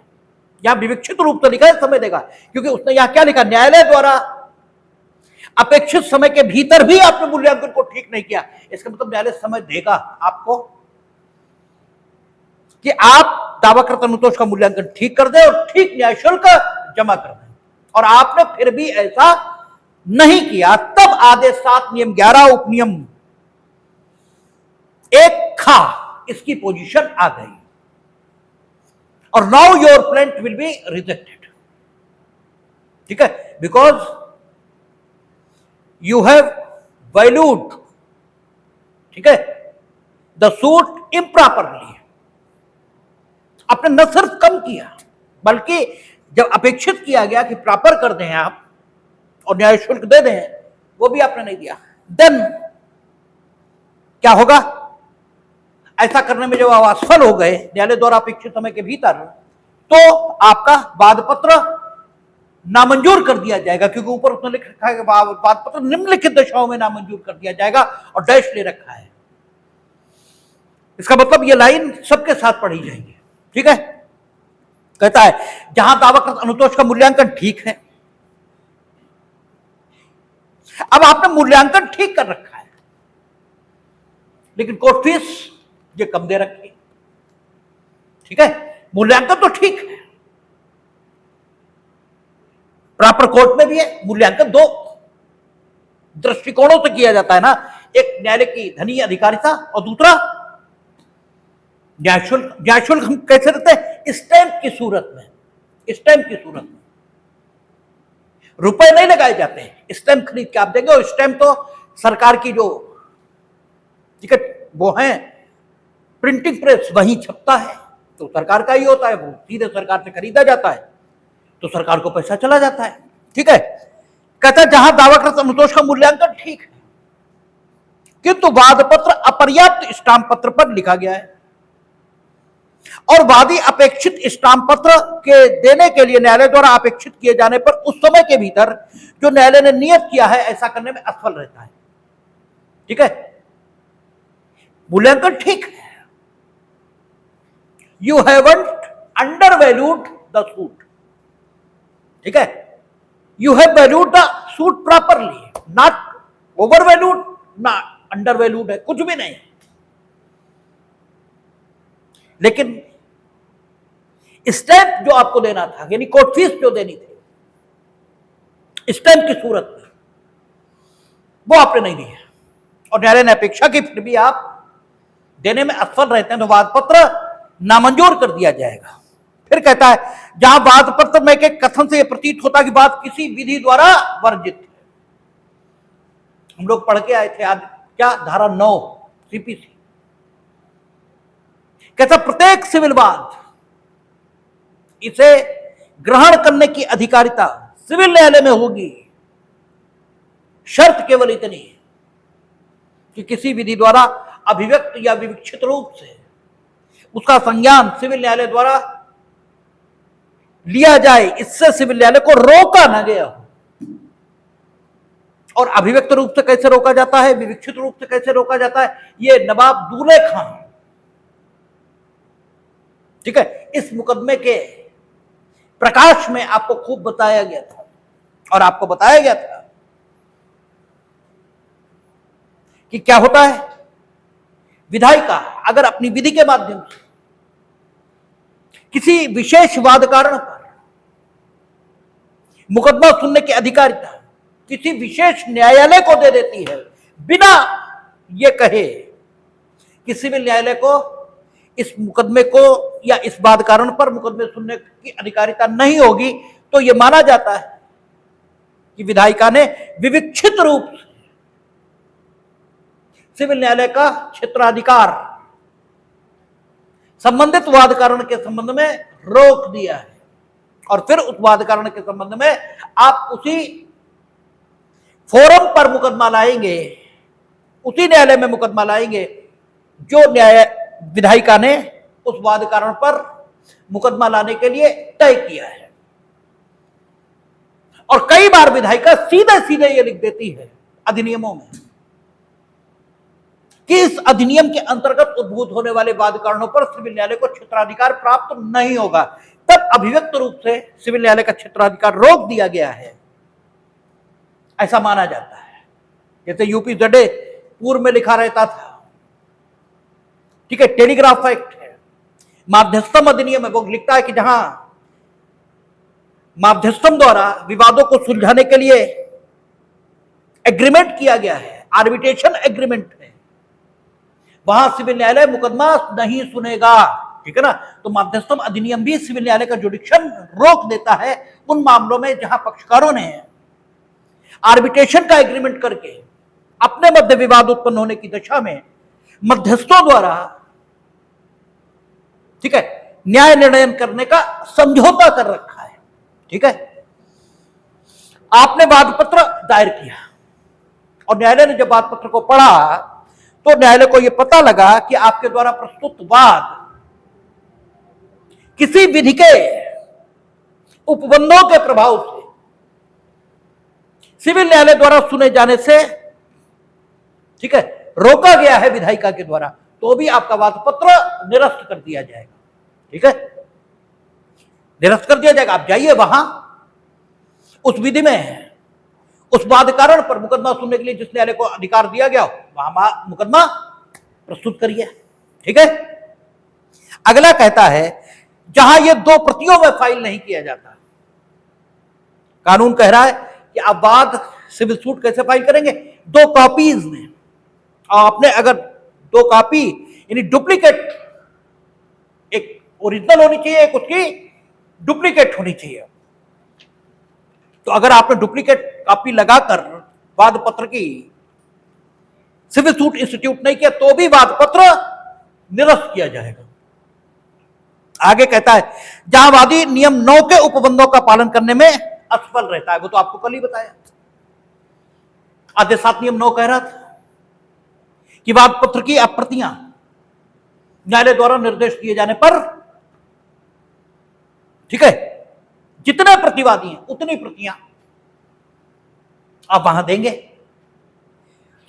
S1: यहां विवक्षित रूप से लिखा है समय देगा, क्योंकि उसने यहां क्या लिखा, न्यायालय द्वारा अपेक्षित समय के भीतर भी आपने मूल्यांकन को ठीक नहीं किया, इसका मतलब न्यायालय समय देगा आपको कि आप दावाकृत अनुतोष का मूल्यांकन ठीक कर दें और ठीक न्याय शुल्क जमा कर दें, और आपने फिर भी ऐसा नहीं किया, तब आदेश 7 नियम 11 उपनियम 1 खा इसकी पोजीशन आ गई, और now your plaint will be rejected, ठीक है, बिकॉज यू हैव वैल्यूड, ठीक है, द सूट इम्प्रॉपरली। आपने न सिर्फ कम किया बल्कि जब अपेक्षित किया गया कि प्रॉपर कर दें आप और न्याय शुल्क दे दें, वो भी आपने नहीं दिया, देन क्या होगा, ऐसा करने में जब आप असफल हो गए न्यायालय द्वारा अपेक्षित समय के भीतर, तो आपका वाद पत्र नामंजूर कर दिया जाएगा, क्योंकि ऊपर उसने लिख रखा है कि वाद पत्र निम्नलिखित दशाओं में नामंजूर कर दिया जाएगा, और डैश ले रखा है। इसका मतलब ये लाइन सबके साथ पढ़ी जाएगी, ठीक है। कहता है जहां दावाकृत अनुतोष का मूल्यांकन ठीक है, अब आपने मूल्यांकन ठीक कर रखा है, लेकिन कोर्ट फीस ये कम दे रखी, ठीक है, मूल्यांकन तो ठीक है, प्रॉपर कोर्ट में भी है, मूल्यांकन दो दृष्टिकोणों से किया जाता है ना, एक न्यायालय की धनी अधिकारिता और दूसरा न्याय शुल्क। न्याय शुल्क हम कैसे देते हैं, स्टैंप की सूरत में, स्टैंप की सूरत में, रुपए नहीं लगाए जाते हैं, स्टैंप खरीद के आप देंगे, और स्टैंप तो सरकार की जो टिकट वो है प्रिंटिंग प्रेस वहीं छपता है, तो सरकार का ही होता है, वो सीधे सरकार से खरीदा जाता है, तो सरकार को पैसा चला जाता है, ठीक है। कहता है जहां दावाकृत अनुतोष का मूल्यांकन ठीक है, किंतु वाद पत्र अपर्याप्त स्टाम्प पत्र पर लिखा गया है, और वादी अपेक्षित स्टाम्प पत्र के देने के लिए न्यायालय द्वारा अपेक्षित किए जाने पर उस समय के भीतर जो न्यायालय ने नियत किया है ऐसा करने में असफल रहता है, ठीक है, मूल्यांकन ठीक है, you haven't under valued the suit, ठीक है, you have valued the suit properly, not over valued ना अंडर वैल्यूड है, कुछ भी नहीं, लेकिन स्टैंप जो आपको देना था, यानी कोर्ट फीस जो देनी थी स्टैंप की सूरत में, वो आपने नहीं दी है, और न्यायालय ने अपेक्षा की फिर भी आप देने में असफल रहते हैं, तो वाद पत्र नामंजूर कर दिया जाएगा। फिर कहता है जहां वाद पत्र में के कथन से यह प्रतीत होता कि बात किसी विधि द्वारा वर्जित है, हम लोग पढ़ के आए थे आज क्या, धारा 9 सीपीसी, कहता प्रत्येक सिविल वाद इसे ग्रहण करने की अधिकारिता सिविल न्यायालय में होगी, शर्त केवल इतनी है कि किसी विधि द्वारा अभिव्यक्त या विवक्षित रूप से उसका संज्ञान सिविल न्यायालय द्वारा लिया जाए, इससे सिविल न्यायालय को रोका ना गया हो। और अभिव्यक्त रूप से कैसे रोका जाता है, विवक्षित रूप से कैसे रोका जाता है, ये नवाब दूल्हे खान, ठीक है, इस मुकदमे के प्रकाश में आपको खूब बताया गया था, और आपको बताया गया था कि क्या होता है, विधायिका अगर अपनी विधि के माध्यम से किसी विशेष वाद कारण पर मुकदमा सुनने की अधिकारिता किसी विशेष न्यायालय को दे देती है, बिना ये कहे कि सिविल न्यायालय को इस मुकदमे को या इस वाद कारण पर मुकदमे सुनने की अधिकारिता नहीं होगी, तो यह माना जाता है कि विधायिका ने विवक्षित रूप से सिविल न्यायालय का क्षेत्राधिकार संबंधित वाद कारण के संबंध में रोक दिया है। और फिर उस वाद कारण के संबंध में आप उसी फोरम पर मुकदमा लाएंगे, उसी न्यायालय में मुकदमा लाएंगे जो न्याय विधायिका ने उस वाद कारण पर मुकदमा लाने के लिए तय किया है। और कई बार विधायिका सीधे सीधे ये लिख देती है अधिनियमों में कि इस अधिनियम के अंतर्गत उद्भूत होने वाले वाद कारणों पर सिविल न्यायालय को क्षेत्राधिकार प्राप्त नहीं होगा। तब अभिव्यक्त रूप से सिविल न्यायालय का क्षेत्राधिकार रोक दिया गया है, ऐसा माना जाता है। जैसे यूपी जडे पूर्व में लिखा रहता था, ठीक है, टेलीग्राफ एक्ट है, माध्यस्थम अधिनियम है, वो लिखता है कि जहां माध्यस्थम द्वारा विवादों को सुलझाने के लिए एग्रीमेंट किया गया है, आर्बिट्रेशन एग्रीमेंट है, वहां सिविल न्यायालय मुकदमा नहीं सुनेगा, ठीक है ना। तो माध्यस्थम अधिनियम भी सिविल न्यायालय का जुडिक्शन रोक देता है उन मामलों में जहां पक्षकारों ने आर्बिट्रेशन का एग्रीमेंट करके अपने मध्य विवाद उत्पन्न होने की दशा में मध्यस्थों द्वारा, ठीक है, न्याय निर्णय करने का समझौता कर रखा है, ठीक है। आपने वाद पत्र दायर किया और न्यायालय ने जब वाद पत्र को पढ़ा तो न्यायालय को यह पता लगा कि आपके द्वारा प्रस्तुत वाद किसी विधि के उपबंधों के प्रभाव से सिविल न्यायालय द्वारा सुने जाने से, ठीक है, रोका गया है विधायिका के द्वारा, तो भी आपका वाद पत्र निरस्त कर दिया जाएगा, ठीक है, निरस्त कर दिया जाएगा। आप जाइए वहां उस विधि में उस वाद कारण पर मुकदमा सुनने के लिए जिस न्यायालय को अधिकार दिया गया वहां मुकदमा प्रस्तुत करिए, ठीक है। अगला कहता है जहां ये दो प्रतियों में फाइल नहीं किया जाता, कानून कह रहा है कि आप वाद सिविल सूट कैसे फाइल करेंगे, दो कॉपीज में। आपने अगर दो कॉपी यानी डुप्लीकेट, एक ओरिजिनल होनी चाहिए, एक उसकी डुप्लीकेट होनी चाहिए, तो अगर आपने डुप्लीकेट कॉपी लगाकर वाद पत्र की सिविल सूट इंस्टीट्यूट नहीं किया तो भी वाद पत्र निरस्त किया जाएगा। आगे कहता है जहां वादी नियम 9 के उपबंधों का पालन करने में असफल रहता है, वो तो आपको कल ही बताया, आदेश 7 नियम 9 कह रहा था कि वाद पत्र की अप्रतियां न्यायालय द्वारा निर्देश दिए जाने पर, ठीक है, जितने प्रतिवादी हैं उतनी प्रतियां आप वहां देंगे।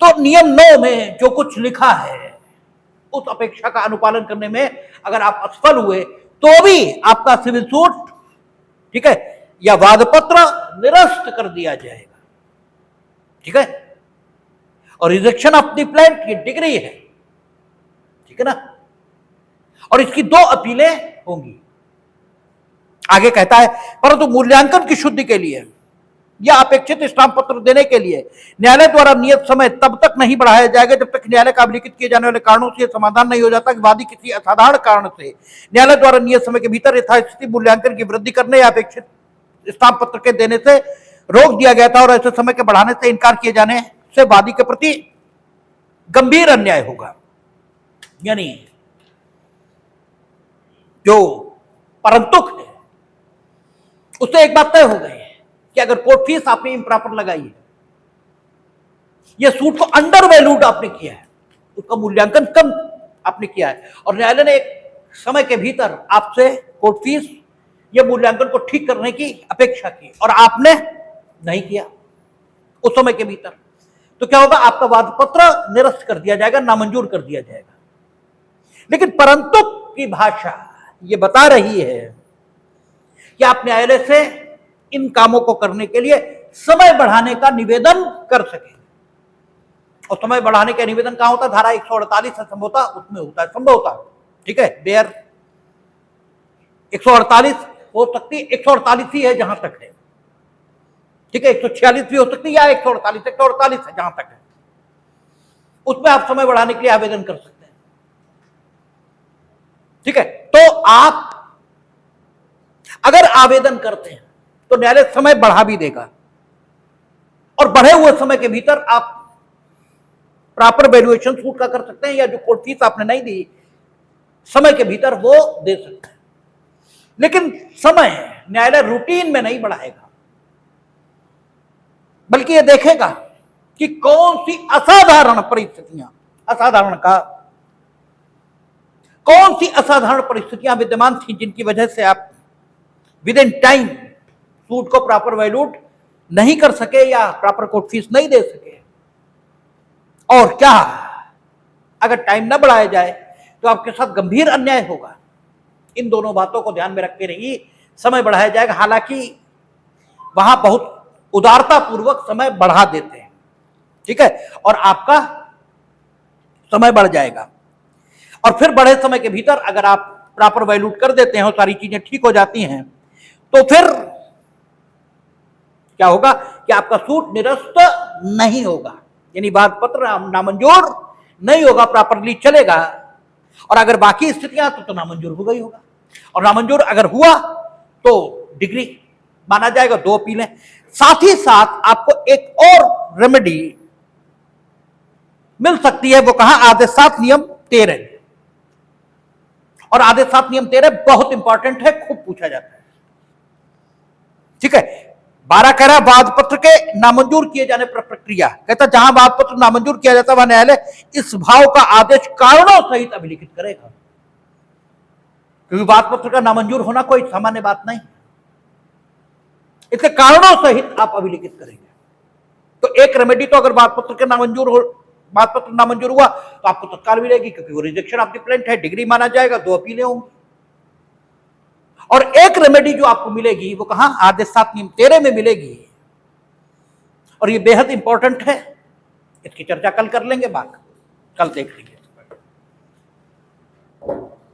S1: तो नियम 9 में जो कुछ लिखा है उस अपेक्षा का अनुपालन करने में अगर आप असफल हुए तो भी आपका सिविल सूट, ठीक है, या वाद पत्र निरस्त कर दिया जाएगा, ठीक है। और रिजेक्शन ऑफ द प्लेंट ये डिग्री है, ठीक है ना, और इसकी 2 अपीलें होंगी। आगे कहता है परंतु मूल्यांकन की शुद्धि के लिए या अपेक्षित स्टाम्प पत्र देने के लिए न्यायालय द्वारा नियत समय तब तक नहीं बढ़ाया जाएगा जब तक न्यायालय का अभिलिखित किए जाने वाले कारणों से समाधान नहीं हो जाता कि वादी किसी असाधारण कारण से न्यायालय द्वारा नियत समय के भीतर यथास्थिति मूल्यांकन की वृद्धि करने या अपेक्षित स्टाम्प पत्र के देने से रोक दिया गया था और ऐसे समय के बढ़ाने से इनकार किए जाने से वादी के प्रति गंभीर अन्याय होगा। यानी जो परंतुक है उससे एक बात तय हो गई कि अगर कोर्ट फीस आपने इम्प्रॉपर लगाई है, यह सूट को अंडर वैल्यूड आपने किया है, उसका मूल्यांकन कम आपने किया है और न्यायालय ने एक समय के भीतर आपसे कोर्ट फीस या मूल्यांकन को ठीक करने की अपेक्षा की और आपने नहीं किया उस समय के भीतर, तो क्या होगा, आपका वाद पत्र निरस्त कर दिया जाएगा, नामंजूर कर दिया जाएगा। लेकिन परंतु की भाषा यह बता रही है कि आप न्यायालय से इन कामों को करने के लिए समय बढ़ाने का निवेदन कर सके। और समय बढ़ाने का निवेदन कहां होता है, धारा 148 है संभवतः, उसमें होता है संभवतः, ठीक है, बेयर 148 हो सकती है, 148 ही है जहां तक है, ठीक है, 146 भी हो सकती है या 148 है जहां तक है, उसमें आप समय बढ़ाने के लिए आवेदन कर सकते हैं, ठीक है। तो आप अगर आवेदन करते हैं तो न्यायालय समय बढ़ा भी देगा और बढ़े हुए समय के भीतर आप प्रॉपर वैल्यूएशन सूट का कर सकते हैं या जो कोर्ट फीस आपने नहीं दी समय के भीतर वो दे सकते हैं। लेकिन समय न्यायालय रूटीन में नहीं बढ़ाएगा, बल्कि यह देखेगा कि कौन सी असाधारण परिस्थितियां, असाधारण का कौन सी असाधारण परिस्थितियां विद्यमान थी जिनकी वजह से आप विद इन टाइम सूट को प्रॉपर वैल्यूट नहीं कर सके या प्रॉपर कोर्ट फीस नहीं दे सके, और क्या अगर टाइम न बढ़ाया जाए तो आपके साथ गंभीर अन्याय होगा। इन दोनों बातों को ध्यान में रखते रहिए, समय बढ़ाया जाएगा। हालांकि वहां बहुत उदारता पूर्वक समय बढ़ा देते हैं, ठीक है, और आपका समय बढ़ जाएगा। और फिर बढ़े समय के भीतर अगर आप प्रॉपर वैल्यूट कर देते हैं और सारी चीजें ठीक हो जाती हैं, तो फिर क्या होगा कि आपका सूट निरस्त नहीं होगा, यानी वाद पत्र नामंजूर नहीं होगा, प्रॉपरली चलेगा। और अगर बाकी स्थितियां तो नामंजूर हो गई होगा, और नामंजूर अगर हुआ तो डिग्री माना जाएगा, 2 अपीलें। साथ ही साथ आपको एक और रेमेडी मिल सकती है, वो कहां, आदेश 7 नियम 13। और आदेश 7 नियम 13 बहुत इंपॉर्टेंट है, खूब पूछा जाता है, ठीक है। 12 कह रहा है वाद पत्र के नामंजूर किए जाने पर प्रक्रिया, कहता जहां वाद पत्र नामंजूर किया जाता है वह न्यायालय इस भाव का आदेश कारणों सहित अभिलिखित करेगा, क्योंकि वाद पत्र का नामंजूर होना कोई सामान्य बात नहीं, इसके कारणों सहित आप अभिलिखित करेंगे। तो एक रेमेडी तो अगर वाद पत्र के वाद पत्र नामंजूर हुआ तो आपको तत्काल मिलेगी, क्योंकि वो रिजेक्शन ऑफ द प्लेंट है, डिग्री माना जाएगा, 2 अपीलें होंगी। और एक रेमेडी जो आपको मिलेगी वो कहां, आदेश 7 नियम 13 में मिलेगी, और ये बेहद इंपॉर्टेंट है। इसकी चर्चा कल कर लेंगे, बात कल देख लेंगे।